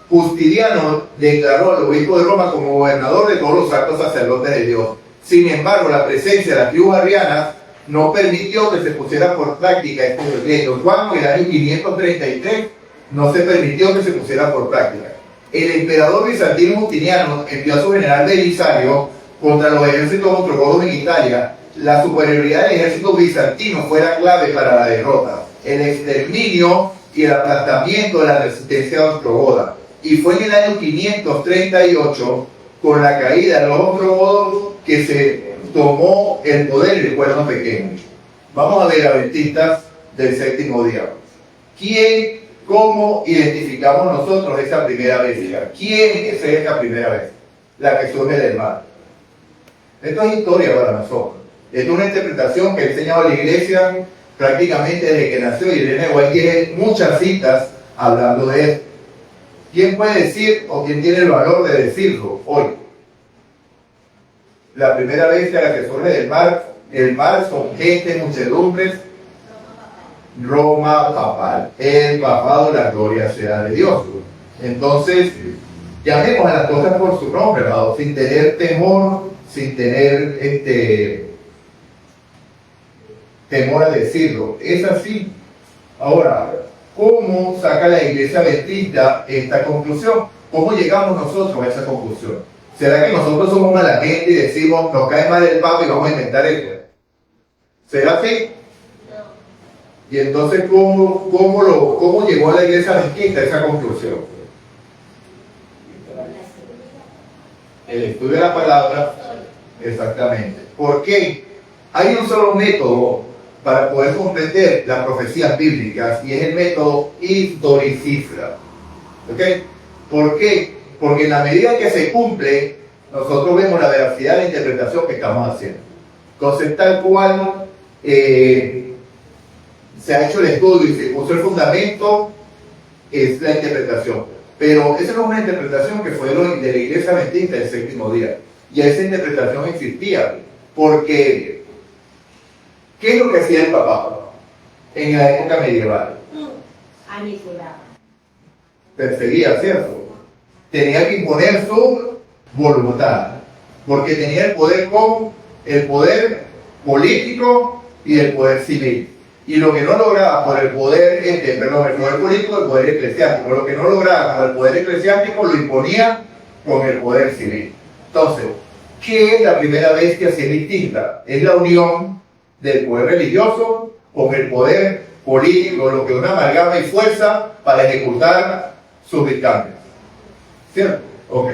Justiniano declaró al obispo de Roma como gobernador de todos los altos sacerdotes de Dios. Sin embargo, la presencia de las tribus arrianas no permitió que se pusiera por práctica este decreto. Cuando en el año 533 no se permitió que se pusiera por práctica. El emperador bizantino Justiniano envió a su general Belisario contra los ejércitos ostrogodos en Italia. La superioridad del ejército bizantino fue la clave para la derrota, el exterminio y el aplastamiento de la resistencia ostrogoda. Y fue en el año 538, con la caída de los ostrogodos, que se tomó el poder del cuerno pequeño. Vamos a ver, adventistas del séptimo día. ¿Cómo identificamos nosotros esa primera bestia? ¿Quién es esa primera bestia? La que surge del mar. Esto es historia para nosotros. Esto es una interpretación que ha enseñado la iglesia prácticamente desde que nació. Irene White tiene muchas citas hablando de esto. ¿Quién puede decir o quién tiene el valor de decirlo hoy? La primera bestia, la que surge del mar. El mar son gente, muchedumbres. Roma papal, el papado, la gloria sea de Dios. Entonces, llamemos a las cosas por su nombre, ¿verdad? Sin tener temor, sin tener temor a decirlo. Es así. Ahora, ¿cómo saca la iglesia adventista esta conclusión? ¿Cómo llegamos nosotros a esa conclusión? ¿Será que nosotros somos mala gente y decimos, nos cae mal el papa y vamos a inventar esto? ¿Será así? Y entonces, ¿cómo llegó a la iglesia adventista a esa conclusión? El estudio de la palabra, exactamente. ¿Por qué? Hay un solo método para poder comprender las profecías bíblicas y es el método historicista. ¿Ok? ¿Por qué? Porque en la medida que se cumple, nosotros vemos la veracidad de la interpretación que estamos haciendo. Entonces, tal cual se ha hecho el estudio y se puso el fundamento, es la interpretación. Pero esa no es una interpretación que fue de la iglesia adventista del séptimo día. Y esa interpretación existía. Porque, ¿qué es lo que hacía el papado en la época medieval? Aniquilaba. Perseguía, ¿cierto? Tenía que imponer su voluntad. Porque tenía el poder político y el poder civil. Y lo que no lograba por el poder, el poder político, el poder eclesiástico. Lo que no lograba con el poder eclesiástico lo imponía con el poder civil. Entonces, ¿qué es la primera bestia si es distinta? Es la unión del poder religioso con el poder político, lo que una amalgama y fuerza para ejecutar sus dictámenes. ¿Cierto? Ok.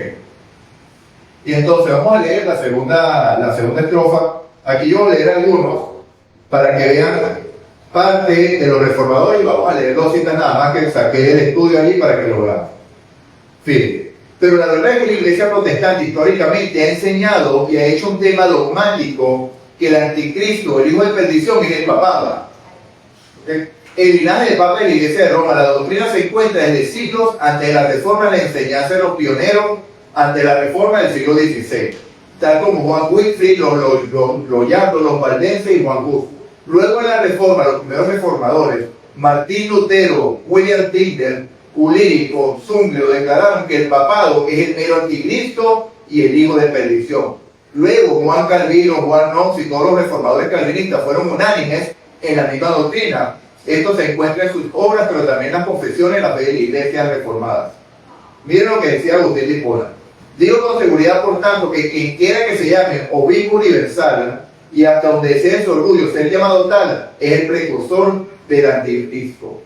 Y entonces vamos a leer la segunda estrofa. Aquí yo voy a leer algunos para que vean parte de los reformadores y vamos a leer 2 citas nada más que saqué del estudio allí para que lo vean. Fíjense. Pero la verdad es que la iglesia protestante históricamente ha enseñado y ha hecho un tema dogmático que el anticristo, el hijo de perdición, es el papado. ¿Okay? El linaje del Papa de la Iglesia de Roma, la doctrina se encuentra desde siglos ante la reforma de la enseñanza de los pioneros, ante la reforma del siglo XVI, tal como Juan Wycliffe, los Llantos, los Valdenses y Juan Hus. Luego en la reforma, los primeros reformadores, Martín Lutero, William Tyndale, Ulírico, Zwinglio, declararon que el papado es el mero anticristo y el hijo de perdición. Luego Juan Calvino, Juan Knox y todos los reformadores calvinistas fueron unánimes en la misma doctrina. Esto se encuentra en sus obras, pero también en las confesiones de la fe de la iglesia reformada. Miren lo que decía Agustín de Hipona. Digo con seguridad, por tanto, que quien quiera que se llame obispo universal y hasta donde desee su orgullo ser llamado tal, es el precursor del anticristo.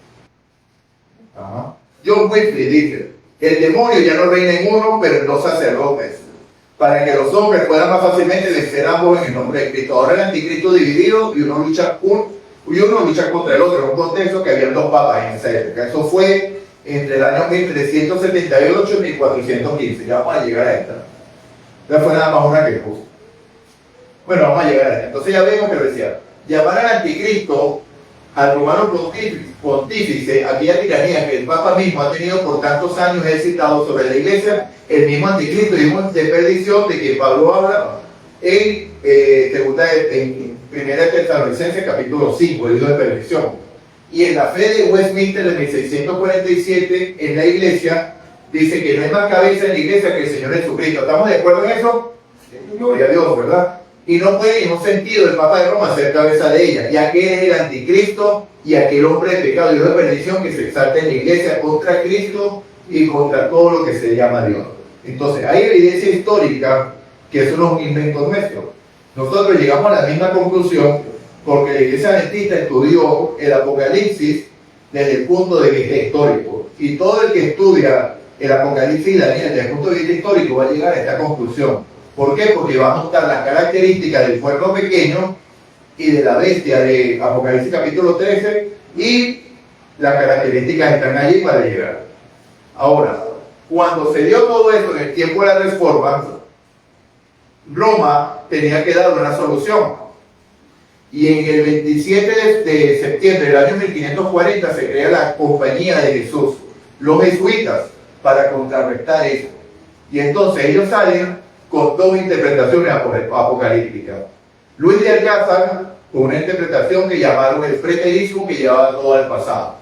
John Wycliffe dice: el demonio ya no reina en uno, pero en dos sacerdotes, para que los hombres puedan más fácilmente vencer ambos en el nombre de Cristo. Ahora el anticristo dividido y uno lucha contra el otro, en un contexto que había dos papas en esa época. Eso fue entre el año 1378 y 1415. Ya vamos a llegar a esta. Ya fue nada más una que puso. Bueno, vamos a llegar a esta. Entonces ya vemos que decía, llamar al anticristo, al romano pontífice, aquella tiranía que el Papa mismo ha tenido por tantos años ejercitado sobre la iglesia, el mismo anticristo, de perdición de que Pablo habla en Primera de Tesalonicenses capítulo 5, el hijo de perdición. Y en la fe de Westminster de 1647, en la iglesia, dice que no hay más cabeza en la iglesia que el Señor Jesucristo. ¿Estamos de acuerdo en eso? Gloria a Dios, ¿verdad? Y no puede en un sentido el Papa de Roma ser cabeza de ella, ya que es el anticristo y aquel hombre de pecado y de perdición que se exalta en la iglesia contra Cristo y contra todo lo que se llama Dios. Entonces, hay evidencia histórica que eso no es un invento nuestro. Nosotros llegamos a la misma conclusión porque la iglesia adventista estudió el Apocalipsis desde el punto de vista histórico. Y todo el que estudia el Apocalipsis y Daniel desde el punto de vista histórico va a llegar a esta conclusión. ¿Por qué? Porque va a mostrar las características del cuerno pequeño y de la bestia de Apocalipsis capítulo 13 y las características están allí para llegar. Ahora, cuando se dio todo esto en el tiempo de la Reforma, Roma tenía que dar una solución. Y en el 27 de septiembre del año 1540 se crea la Compañía de Jesús, los jesuitas, para contrarrestar eso. Y entonces ellos salen con dos interpretaciones apocalípticas. Luis de Alcázar, con una interpretación que llamaron el preterismo, que llevaba todo al pasado.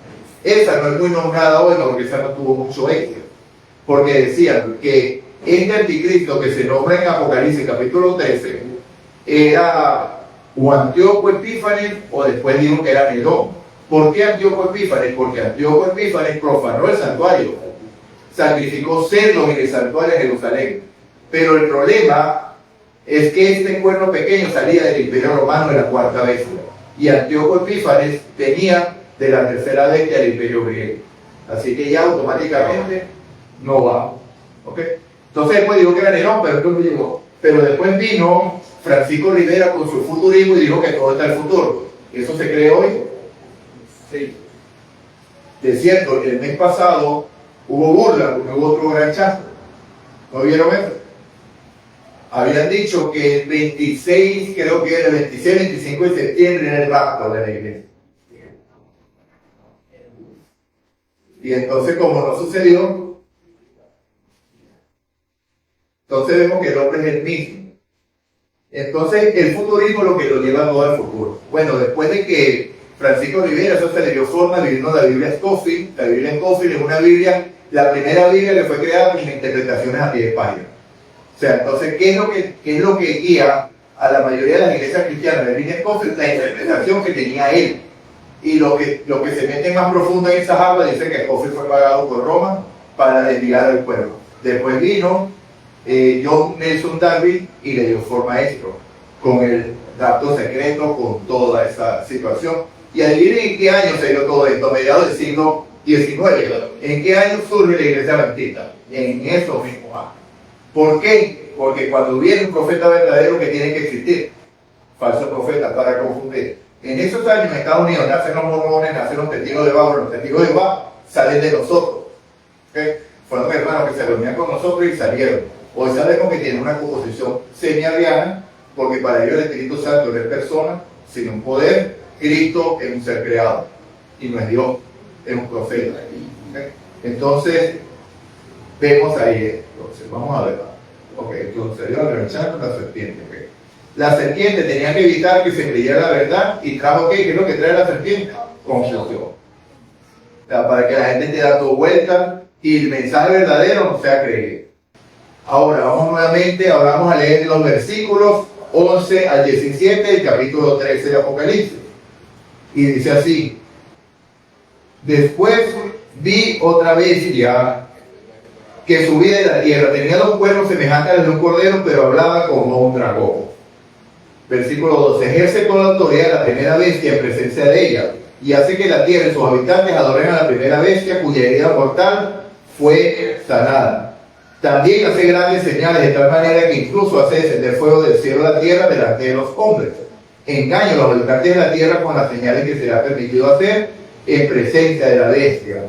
Esa no es muy nombrada hoy, porque esa no tuvo mucho éxito, porque decían que este anticristo que se nombra en Apocalipsis capítulo 13 era o Antíoco Epífanes, o después dijo que era Nerón. ¿Por qué Antíoco Epífanes? Porque Antíoco Epífanes profanó el santuario, sacrificó cerdos en el santuario de Jerusalén. Pero el problema es que este cuerno pequeño salía del Imperio Romano de la cuarta bestia, y Antíoco Epífanes venía de la tercera bestia del Imperio griego. Así que ya automáticamente no va. ¿Okay? Entonces después dijo que era Nerón, pero esto no llegó. Pero después vino Francisco Rivera con su futurismo y dijo que todo está en el futuro. ¿Eso se cree hoy? Sí. De cierto, el mes pasado hubo burla porque hubo otro gran chasco. ¿No vieron eso? Habían dicho que el 26, creo que era el 26, 25 de septiembre era el rapto de la iglesia. Y entonces, como no sucedió, entonces vemos que el hombre es el mismo. Entonces, el futurismo es lo que lo lleva todo al futuro. Bueno, después de que Francisco Rivera, eso se le dio forma, vino la Biblia Scofield. La Biblia Scofield es una Biblia, la primera Biblia que fue creada con interpretaciones a pie de página. O sea, entonces, ¿qué es lo que guía a la mayoría de las iglesias cristianas? La Biblia Scofield, la interpretación que tenía él. Y lo que se mete más profundo en esas aguas dice que Scofield fue pagado por Roma para desviar al pueblo. Después vino John Nelson Darby y le dio forma a esto, con el rapto secreto, con toda esa situación. Y adivinen en qué año se dio todo esto, a mediados del siglo XIX. ¿En qué año surge la iglesia adventista? En esos mismos años. ¿Por qué? Porque cuando viene un profeta verdadero que tiene que existir, falso profeta, para confundir. En esos años en Estados Unidos nacen los mormones, nacen los testigos de Jehová, los testigos de Jehová salen de nosotros. ¿Okay? fueron hermanos que se reunían con nosotros y salieron. Hoy sabemos que tienen una composición semi-arriana, porque para ellos el Espíritu Santo no es persona, sino un poder. Cristo es un ser creado, y no es Dios, es un profeta. ¿Okay? Entonces, vemos ahí, entonces, vamos a ver. Ok, entonces Dios rechaza la serpiente. Okay. La serpiente tenía que evitar que se creyera la verdad, y trajo ¿qué? ¿Qué es lo que trae la serpiente? Confusión. O sea, para que la gente te da tu vuelta y el mensaje verdadero no sea creído. Ahora, vamos nuevamente, ahora vamos a leer los versículos 11 al 17 del capítulo 13 de Apocalipsis. Y dice así: después vi otra bestia que subía de la tierra, tenía dos cuernos semejantes a los de un cordero, pero hablaba como un dragón. Versículo 12: ejerce toda la autoridad de la primera bestia en presencia de ella, y hace que la tierra y sus habitantes adoren a la primera bestia, cuya herida mortal fue sanada. También hace grandes señales, de tal manera que incluso hace descender fuego del cielo a la tierra delante de los hombres. Engaña a los habitantes de la tierra con las señales que se le ha permitido hacer en presencia de la bestia,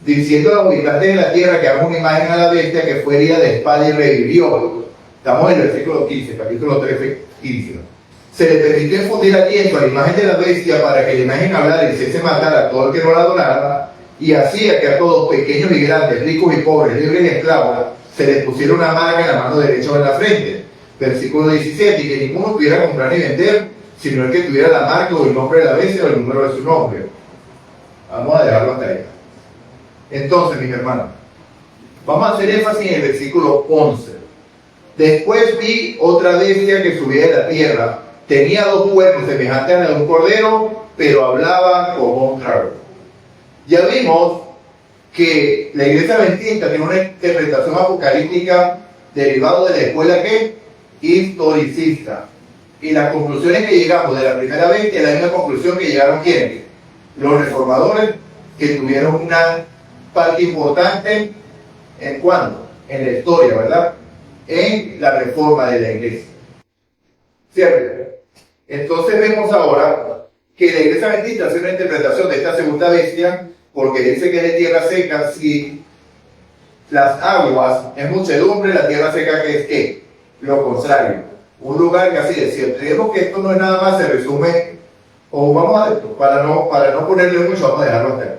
diciendo a los habitantes de la tierra que hagan una imagen a la bestia que fue herida de espada y revivió. Estamos en el versículo 15, capítulo 13, 15. Se le permitió infundir aliento a la imagen de la bestia para que la imagen hablara y hiciese matar a todo el que no la adorara, y hacía que a todos, pequeños y grandes, ricos y pobres, libres y esclavos, se les pusiera una marca en la mano derecha o en la frente. Versículo 17: y que ninguno pudiera comprar ni vender, sino el que tuviera la marca o el nombre de la bestia o el número de su nombre. Vamos a dejarlo hasta ahí. Entonces, mis hermanos, vamos a hacer énfasis en el versículo 11. Después vi otra bestia que subía de la tierra. Tenía dos cuernos semejantes a los de un cordero, pero hablaba como un dragón. Ya vimos que la iglesia adventista tiene una interpretación apocalíptica derivada de la escuela que historicista. Y las conclusiones que llegamos de la primera bestia es la misma conclusión que llegaron ¿quiénes? Los reformadores, que tuvieron una parte importante en cuándo, en la historia, ¿verdad? En la reforma de la iglesia. ¿Cierto? Entonces vemos ahora que la iglesia adventista hace una interpretación de esta segunda bestia, porque dice que es de tierra seca. Si las aguas es muchedumbre, la tierra seca que es ¿qué? Lo contrario, un lugar casi desierto. Digamos que esto no es nada más, se resume, o vamos a esto, para no ponerle mucho, vamos a dejarlo hasta ahí.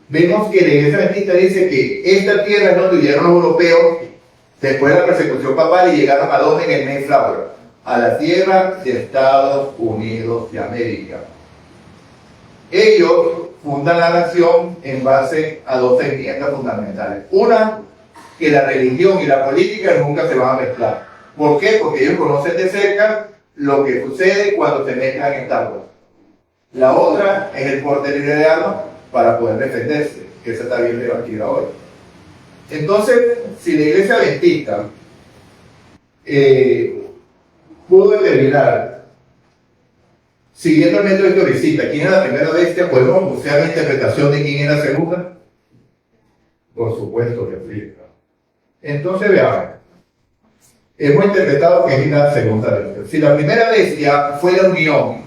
Vemos que la iglesia adventista dice que esta tierra es donde vivieron los europeos después de la persecución papal y llegaron a donde, en el Mayflower, a la tierra de Estados Unidos de América. Ellos fundan la nación en base a dos enmiendas fundamentales. Una, que la religión y la política nunca se van a mezclar. ¿Por qué? Porque ellos conocen de cerca lo que sucede cuando se mezclan estas cosas. La otra es el porte libre de armas para poder defenderse, que esa está bien debatida hoy. Entonces, si la iglesia adventista pudo determinar, siguiendo el método historicista, quién era la primera bestia, podemos buscar la interpretación de quién era la segunda. Por supuesto que sí. Entonces veamos, hemos interpretado que es la segunda bestia. Si la primera bestia fue la unión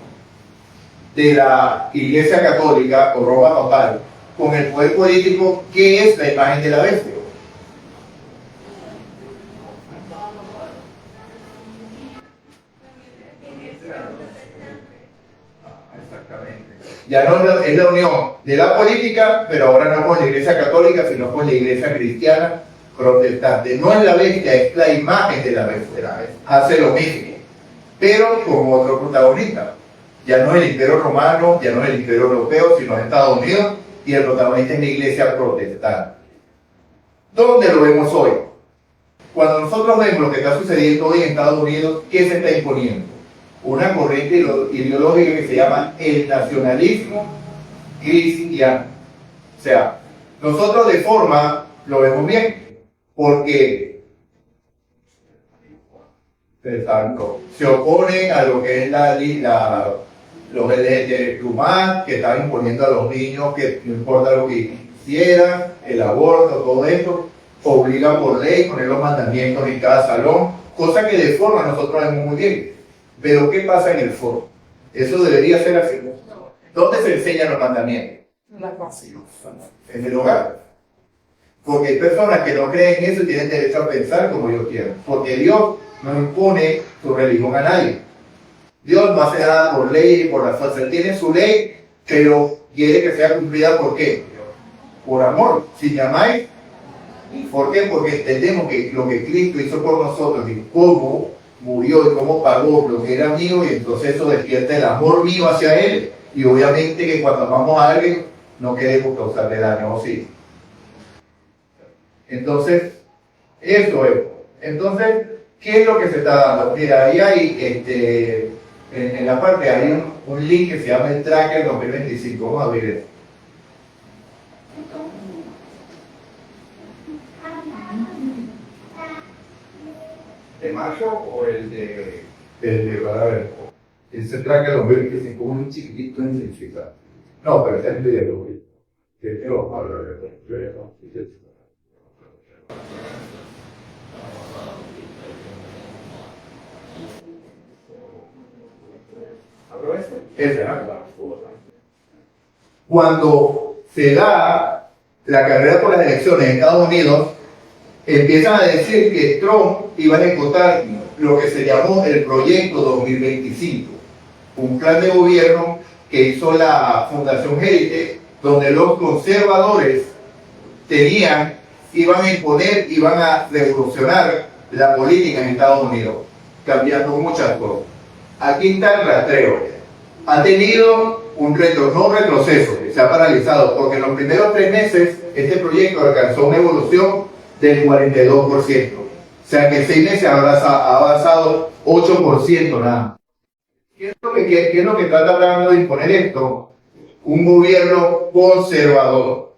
de la Iglesia Católica o Roma papal con el poder político, ¿qué es la imagen de la bestia? Ya no es la unión de la política, pero ahora no con la Iglesia Católica, sino con la Iglesia Cristiana protestante. No es la bestia, es la imagen de la bestia. Hace lo mismo, pero con otro protagonista. Ya no es el Imperio Romano, ya no es el Imperio Europeo, sino Estados Unidos, y el protagonista es la Iglesia protestante. ¿Dónde lo vemos hoy? Cuando nosotros vemos lo que está sucediendo hoy en Estados Unidos, ¿qué se está imponiendo? Una corriente ideológica que se llama el nacionalismo cristiano. O sea, nosotros de forma lo vemos bien, porque se oponen a lo que es los LGBT+, que están imponiendo a los niños que no importa lo que quisieran, el aborto, todo esto, obligan por ley poner los mandamientos en cada salón, cosa que de forma nosotros vemos muy bien. Pero ¿qué pasa en el foro? Eso debería ser así. ¿Dónde se enseñan los mandamientos? En el hogar. Porque hay personas que no creen en eso y tienen derecho a pensar como ellos quieran. Porque Dios no impone su religión a nadie. Dios no hace nada por ley y por la fuerza. Él tiene su ley, pero quiere que sea cumplida. ¿Por qué? Por amor. Si llamáis, ¿por qué? Porque entendemos que lo que Cristo hizo por nosotros y cómo murió y cómo pagó lo que era mío, y entonces eso despierta el amor mío hacia Él. Y obviamente que cuando amamos a alguien, no queremos causarle daño, ¿o sí? Entonces, eso es. Entonces, ¿qué es lo que se está dando? Mira, ahí hay, en la parte hay un link que se llama el Tracker 2025. Vamos a ver eso. ¿De marzo o el de a ver, ese Tracker 2025 un chiquitito en significado? No, pero está en video. Cuando se da la carrera por las elecciones en Estados Unidos, empiezan a decir que Trump iba a ejecutar lo que se llamó el Proyecto 2025, un plan de gobierno que hizo la Fundación Heritage, donde los conservadores iban a imponer, iban a revolucionar la política en Estados Unidos, cambiando muchas cosas. Aquí está el rastreo. Ha tenido un retroceso, se ha paralizado, porque en los primeros 3 meses este proyecto alcanzó una evolución del 42%. O sea que en 6 meses ha avanzado 8% nada. ¿Qué es lo que está tratando de imponer esto? Un gobierno conservador. O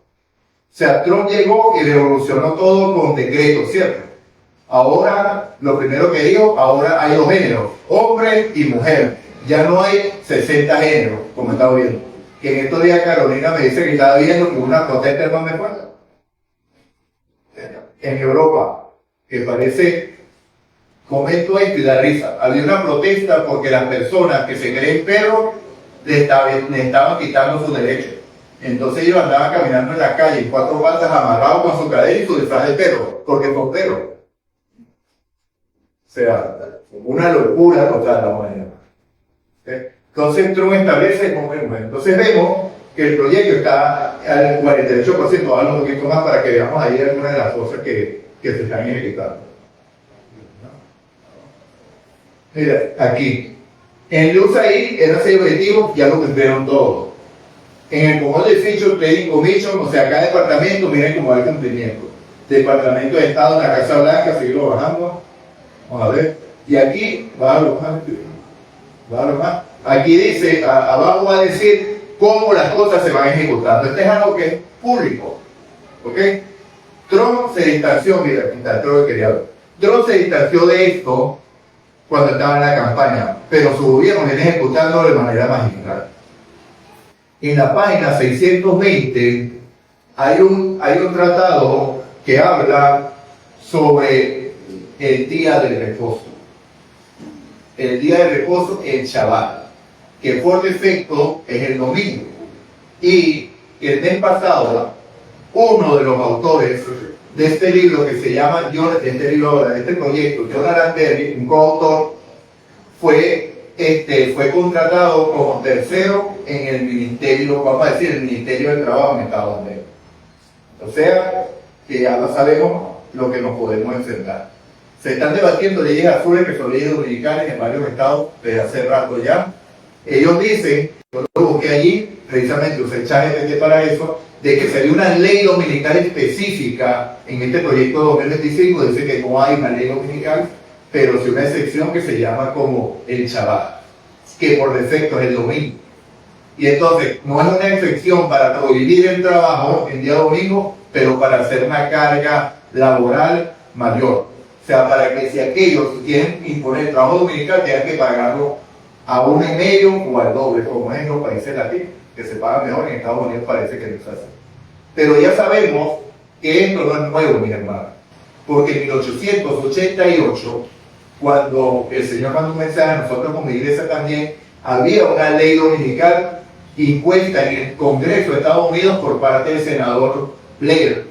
sea, Trump llegó y revolucionó todo con decretos, ¿cierto? Ahora, lo primero que dijo, ahora hay 2 géneros, hombre y mujer. Ya no hay 60 géneros, como estaba viendo. Que en estos días Carolina me dice que estaba viendo que una protesta es más fuerte. En Europa, que parece, comento esto y da risa. Había una protesta porque las personas que se creen perros le estaban quitando sus derechos. Entonces ellos andaban caminando en la calle en 4 patas amarrados con su cadena y su disfraz de perro, porque son perros. O sea, una locura total la humanidad. Entonces Trump establece como entonces vemos que el proyecto está al 48%, hablo un poquito más para que veamos ahí algunas de las cosas que se están ejecutando. Mira, aquí, en USAID, en ese objetivo, ya lo cumplieron todos. En el Común de Future Trading Commission, o sea, cada departamento, miren cómo hay cumplimiento. Departamento de Estado en la Casa Blanca, seguirlo bajando. Vamos a ver. Y aquí, bájalo más. Aquí dice, abajo va a decir cómo las cosas se van ejecutando. Este es algo que es público. ¿Ok? Trump se distanció, mira, aquí está todo lo que quería ver. Trump se distanció de esto cuando estaba en la campaña, pero su gobierno viene ejecutándolo de manera magistral. En la página 620 hay un tratado que habla sobre el día del reposo. El día de reposo, el Shabbat, que por defecto es el domingo. Y el mes pasado, uno de los autores de este libro que se llama, este proyecto, Jonathan Berry, un coautor, fue contratado como tercero en el ministerio, vamos a decir, el Ministerio del Trabajo en Estados Unidos. O sea, que ya no sabemos lo que nos podemos enfrentar. Se están debatiendo leyes azules, que son leyes dominicanas en varios estados desde hace rato ya. Ellos dicen, yo lo busqué allí, precisamente usé ChatGPT para eso, de que sería una ley dominical específica en este proyecto 2025, dice que no hay una ley dominical, pero sí una excepción que se llama como el Shabbat, que por defecto es el domingo. Y entonces, no es una excepción para prohibir el trabajo el día domingo, pero para hacer una carga laboral mayor. O sea, para que si aquellos quieren imponer el trabajo dominical, tengan que pagarlo a 1,5 o al doble, como es en los países latinos, que se paga mejor. En Estados Unidos parece que no se hace. Pero ya sabemos que esto no es nuevo, mis hermanos, porque en 1888, cuando el Señor mandó un mensaje a nosotros como iglesia también, había una ley dominical impuesta en el Congreso de Estados Unidos por parte del senador Blair.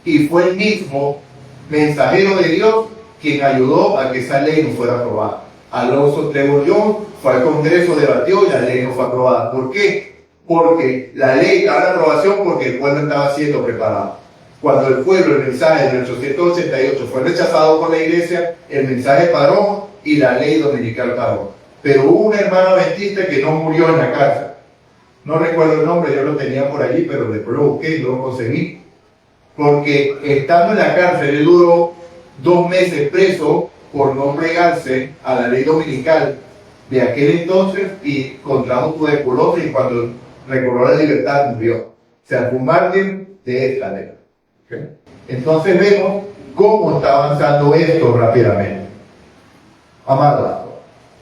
Y fue el mismo mensajero de Dios quien ayudó a que esa ley no fuera aprobada. Alonso Trevor Jones fue al Congreso, debatió y la ley no fue aprobada. ¿Por qué? Porque la ley estaba en aprobación porque el pueblo estaba siendo preparado. Cuando el pueblo, el mensaje del 888 fue rechazado por la iglesia, el mensaje paró y la ley dominical paró. Pero hubo un hermano adventista que no murió en la cárcel. No recuerdo el nombre, yo lo tenía por allí, pero después lo busqué y no lo conseguí. Porque estando en la cárcel, él duró 2 meses preso por no plegarse a la ley dominical de aquel entonces y contrajo tuberculosis y cuando recobró la libertad murió. O sea, fue un mártir de esta ley. ¿Okay? Entonces vemos cómo está avanzando esto rápidamente. Amados,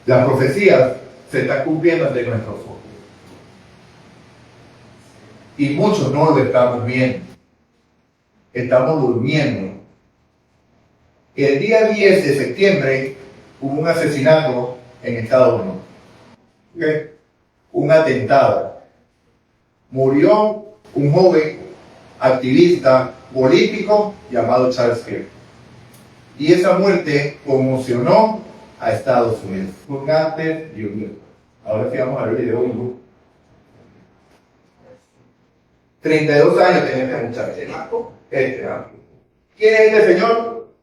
las profecías se están cumpliendo ante nuestros ojos. Y muchos no lo estamos viendo. Estamos durmiendo. El día 10 de septiembre hubo un asesinato en Estados Unidos. ¿Okay? Un atentado. Murió un joven activista político llamado Charles Kirk. Y esa muerte conmocionó a Estados Unidos. Un antes y un después. Ahora sí vamos a ver el video. 32 años tenía este muchacho. ¿Quién es este señor?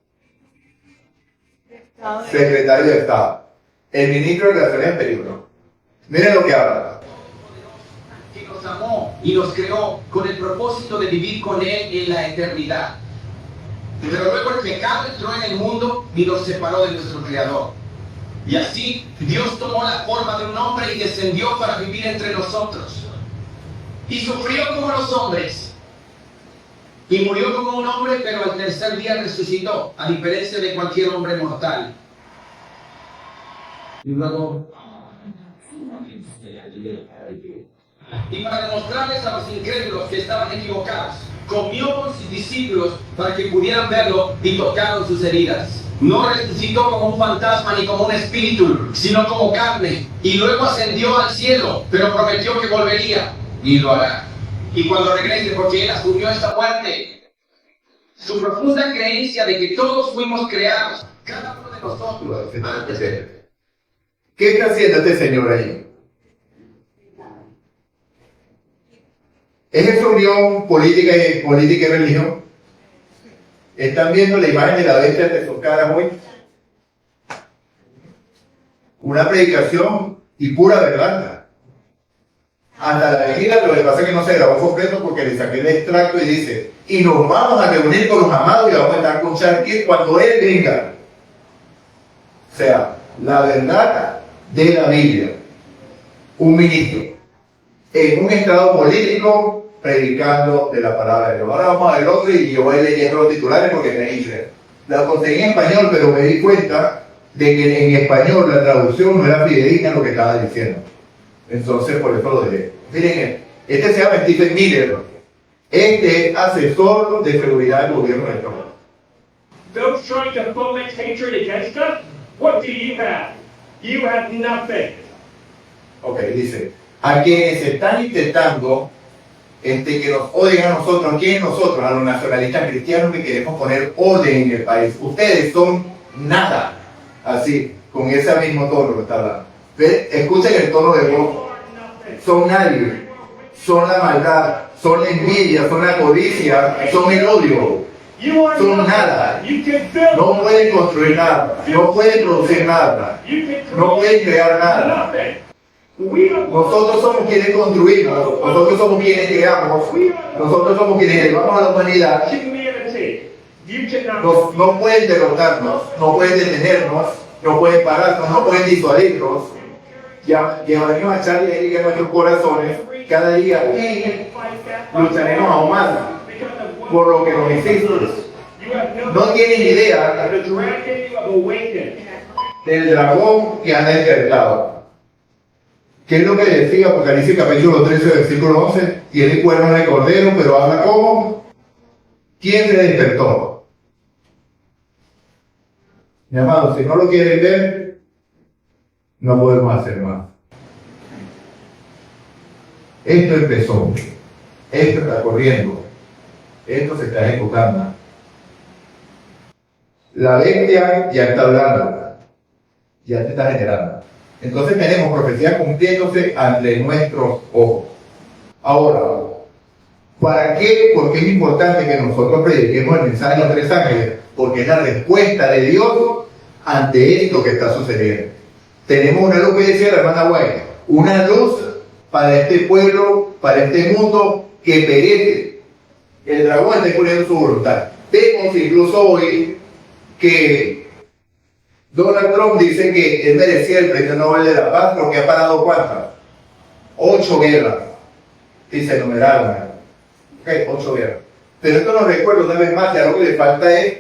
Secretario de Estado. El ministro de Relaciones Exteriores. Miren lo que habla. Que nos amó y nos creó con el propósito de vivir con Él en la eternidad. Pero luego el pecado entró en el mundo y nos separó de nuestro Creador. Y así Dios tomó la forma de un hombre y descendió para vivir entre nosotros. Y sufrió como los hombres. Y murió como un hombre, pero al tercer día resucitó, a diferencia de cualquier hombre mortal. Y luego... Y para demostrarles a los incrédulos que estaban equivocados, comió con sus discípulos para que pudieran verlo y tocaron sus heridas. No resucitó como un fantasma ni como un espíritu, sino como carne. Y luego ascendió al cielo, pero prometió que volvería. Y lo hará. Y cuando regrese, porque Él asumió esta muerte, su profunda creencia de que todos fuimos creados, cada uno de nosotros. ¿Qué está haciendo este señor allí? ¿Es esa unión política y religión? ¿Están viendo la imagen de la bestia ante sus caras hoy? Una predicación y pura verdad. Hasta la venida, lo que pasa es que no se grabó completo porque le saqué el extracto y dice: y nos vamos a reunir con los amados y vamos a estar con Charles cuando Él venga. O sea, la verdad de la Biblia. Un ministro en un estado político predicando de la palabra de Dios. Ahora vamos a ver otro y yo voy leyendo los titulares porque me dice. La conseguí en español, pero me di cuenta de que en español la traducción no era fidedigna a lo que estaba diciendo. Entonces, por eso lo dejé. Miren, este se llama Stephen Miller. Este es asesor de seguridad del gobierno de Trump. Those trying to foment hatred against us, what do you have? You have nothing. Ok, dice, a quienes están intentando que nos odien a nosotros, ¿quiénes nosotros? A los nacionalistas cristianos que queremos poner orden en el país. Ustedes son nada. Así, con ese mismo tono que está hablando. Escuchen el tono de voz. Son nadie, son la maldad, son la envidia, son la codicia, son el odio, son nada. No pueden construir nada, no pueden producir nada, no pueden crear nada. Nosotros somos quienes construimos, nosotros somos quienes creamos, nosotros somos quienes llevamos a la humanidad. No pueden derrotarnos, no pueden detenernos, no pueden pararnos, no pueden disuadirnos. Llevaremos a Charlie y a nuestros corazones cada día. Lucharemos aún más por lo que nos hiciste. No tienen idea del dragón que han despertado. ¿Qué es lo que decía Apocalipsis capítulo 13, versículo 11? Tiene cuernos de cordero, pero habla como ¿quién se despertó? Mi amado, si no lo quieren ver, no podemos hacer más. Esto empezó. Esto está corriendo. Esto se está ejecutando. La bestia ya está hablando, ya se está generando. Entonces tenemos profecía cumpliéndose ante nuestros ojos. Ahora, ¿para qué? Porque es importante que nosotros prediquemos el mensaje de los 3 ángeles, porque es la respuesta de Dios ante esto que está sucediendo. Tenemos una luz, que decía la hermana White, una luz para este pueblo, para este mundo que perece. El dragón está cumpliendo su voluntad. Vemos incluso hoy que Donald Trump dice que él merecía el premio Nobel de la Paz porque ha parado ¿cuántas? 8 guerras. Y se enumeraron. Ok, 8 guerras. Pero esto nos recuerda una vez más que algo que le falta es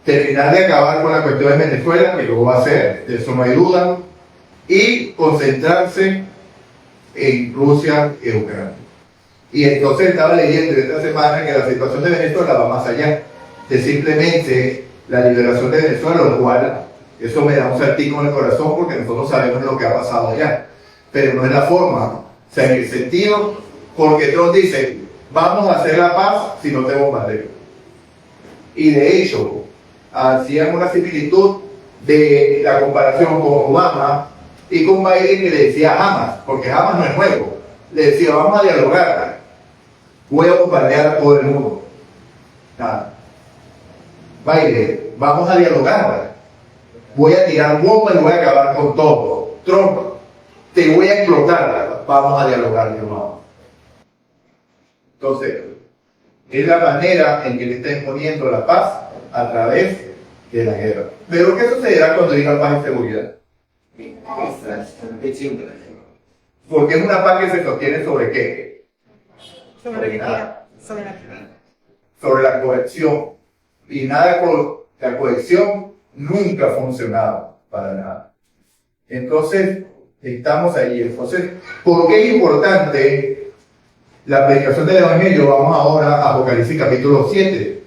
terminar de acabar con la cuestión de Venezuela, que luego va a hacer, de eso no hay duda, y concentrarse en Rusia y Ucrania. Y entonces estaba leyendo esta semana que la situación de Venezuela va más allá de simplemente la liberación de Venezuela, lo cual eso me da un saltico en el corazón porque nosotros sabemos lo que ha pasado allá, pero no es la forma, o sea, en el sentido, porque Trump dice, vamos a hacer la paz si no te bombardeo. Y de hecho, hacían una similitud de la comparación con Obama y con Biden, que le decía Hamas, porque Hamas no es nuevo, le decía, vamos a dialogar, voy a bombardear a todo el mundo. Nada. Biden, vamos a dialogar, voy a tirar bombas y voy a acabar con todo. Trump, te voy a explotar, vamos a dialogar, mi hermano. Entonces, es la manera en que le está imponiendo la paz a través de la guerra. Pero ¿qué sucederá cuando diga paz y seguridad? Porque es una paz que se sostiene ¿sobre qué? Sobre la Sobre la cohesión. Y nada con la cohesión nunca ha funcionado para nada. Entonces, estamos ahí. Entonces, ¿por qué es importante la predicación del Evangelio? Vamos ahora a Apocalipsis capítulo 7.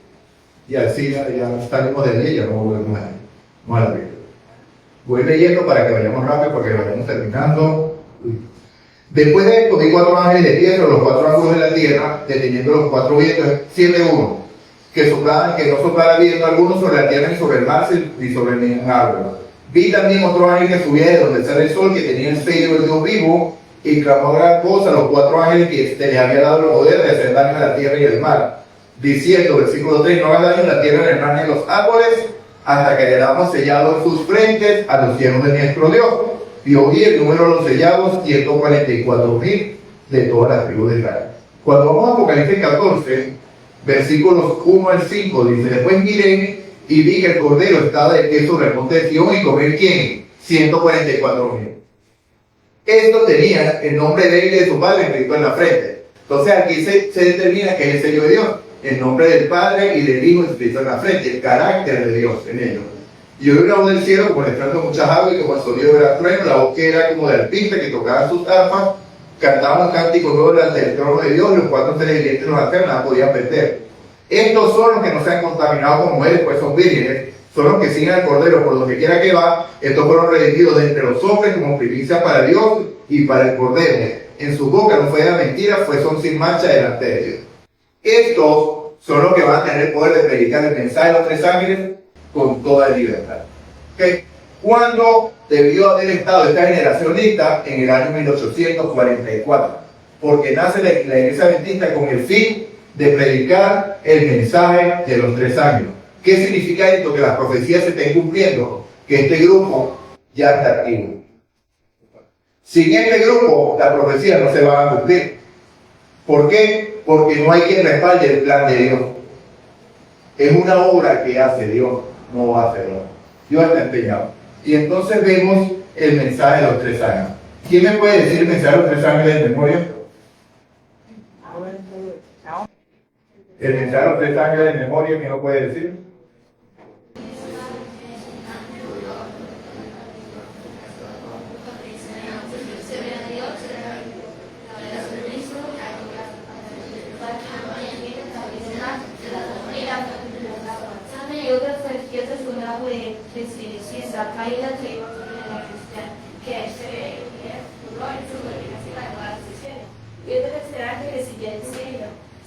Y así ya salimos de ella, no volvemos a la Biblia. Voy leyendo para que vayamos rápido, porque vayamos terminando. Después de esto, vi 4 ángeles de pie sobre los 4 ángulos de la tierra, deteniendo los 4 vientos, 7-1, que no soplara viento alguno sobre la tierra, ni sobre el mar, ni sobre ningún árbol. Vi también otro ángel que subía de donde sale el sol, que tenía el sello del Dios vivo, y clamó gran voz a los 4 ángeles que se les había dado el poder de hacer daño a la tierra y al mar, diciendo, versículo 3, no haga daño a la tierra, ni al mar, ni a los árboles, hasta que le hayamos sellado en sus frentes a los siervos de nuestro Dios. Y oí el número de los sellados, 144,000 de todas las tribus de Israel. Cuando vamos a Apocalipsis 14, versículos 1 al 5, dice, después miré y vi que el Cordero estaba de pie sobre el monte de Sion, y con él, ¿quién? 144,000. Esto tenía el nombre de él y de su padre escrito en la frente. Entonces aquí se determina que es el sello de Dios, el nombre del Padre y del Hijo escrito en la frente, el carácter de Dios en ellos. Y oí una voz del cielo como entrando muchas aguas, y como el sonido de gran trueno, la voz que era como de arpista que tocaban sus arpas, cantaban cánticos nuevos delante del trono de Dios, y los 4 seres vivientes los alzaron, nada podían meter. Estos son los que no se han contaminado con mujeres, pues son vírgenes, son los que siguen al Cordero por donde quiera que va. Estos fueron redimidos de entre los hombres como primicia para Dios y para el Cordero. En su boca no fue de mentira, son sin mancha delante de Dios. Estos son los que van a tener el poder de predicar el mensaje de los 3 ángeles con toda libertad. ¿Okay? ¿Cuándo debió haber estado esta generación lista? En el año 1844, porque nace la Iglesia Adventista con el fin de predicar el mensaje de los 3 ángeles. ¿Qué significa esto? Que las profecías se estén cumpliendo, que este grupo ya está activo. Sin este grupo, las profecías no se van a cumplir. ¿Por qué? Porque no hay quien respalde el plan de Dios. Es una obra que hace Dios, no va a hacerlo. Dios está empeñado. Y entonces vemos el mensaje de los 3 ángeles. ¿Quién me puede decir el mensaje de los 3 ángeles de memoria? El mensaje de los 3 ángeles de memoria, ¿quién lo puede decir?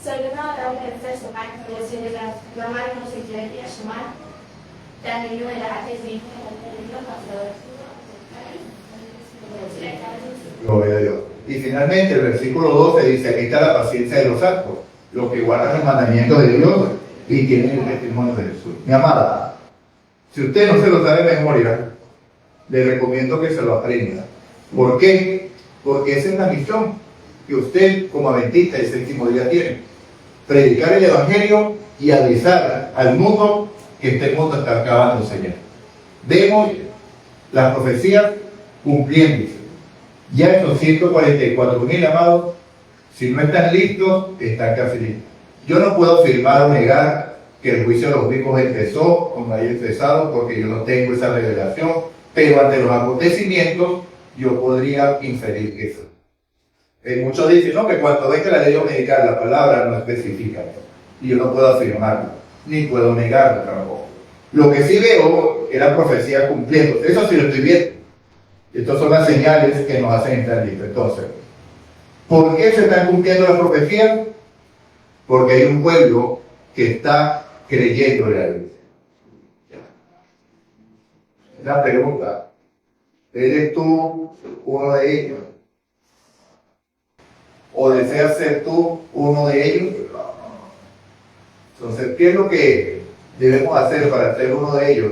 Söyleme öğrenmekte sokak dolayısıyla normal konsektörleri yaşamak deneyimi ve herkes bir Gloria a Dios. Y finalmente el versículo 12 dice, aquí está la paciencia de los santos, los que guardan el mandamiento de Dios y tienen el testimonio de Jesús. Mi amada, si usted no se lo sabe de memoria, le recomiendo que se lo aprenda. ¿Por qué? Porque esa es la misión que usted como adventista del séptimo día tiene. Predicar el Evangelio y avisar al mundo que este mundo está acabándose ya. Vemos las profecías cumpliéndose. Ya esos 144.000 amados, si no están listos, están casi listos. Yo no puedo afirmar o negar que el juicio de los vivos empezó o no haya empezado porque yo no tengo esa revelación, pero ante los acontecimientos yo podría inferir eso. Muchos dicen, no, que cuando venga la ley medical la palabra no especifica, y yo no puedo afirmarlo, ni puedo negarlo tampoco. Lo que sí veo es la profecía cumpliendo, eso sí lo estoy viendo. Estas son las señales que nos hacen entrar listos. Entonces, ¿por qué se están cumpliendo las profecías? Porque hay un pueblo que está creyendo en la Biblia. La pregunta, ¿eres tú uno de ellos? ¿O deseas ser tú uno de ellos? Entonces, ¿qué es lo que debemos hacer para ser uno de ellos?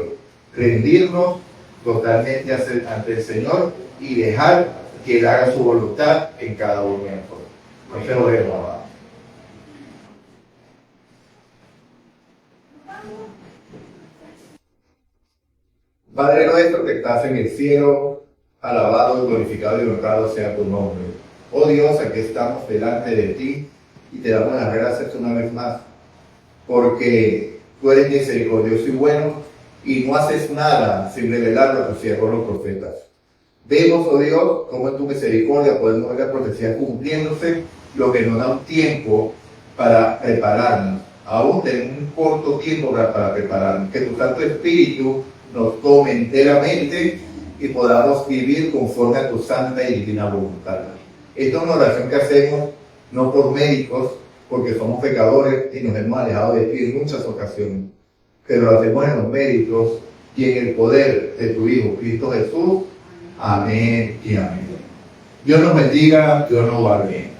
Rendirnos totalmente ante el Señor y dejar que Él haga su voluntad en cada uno de nosotros. Entonces lo vemos. Padre nuestro que estás en el cielo, alabado, glorificado y honrado sea tu nombre. Oh Dios, aquí estamos delante de ti y te damos las gracias una vez más, porque tú eres misericordioso y bueno y no haces nada sin revelarlo a tus siervos los profetas. Vemos, oh Dios, cómo en tu misericordia podemos ver la profecía cumpliéndose, lo que nos da un tiempo para prepararnos, aún en un corto tiempo para prepararnos. Que tu Santo Espíritu nos tome enteramente y podamos vivir conforme a tu santa y divina voluntad. Esta es una oración que hacemos no por méritos, porque somos pecadores y nos hemos alejado de ti en muchas ocasiones, pero lo hacemos en los méritos y en el poder de tu Hijo, Cristo Jesús. Amén y amén. Dios nos bendiga, Dios nos guarde.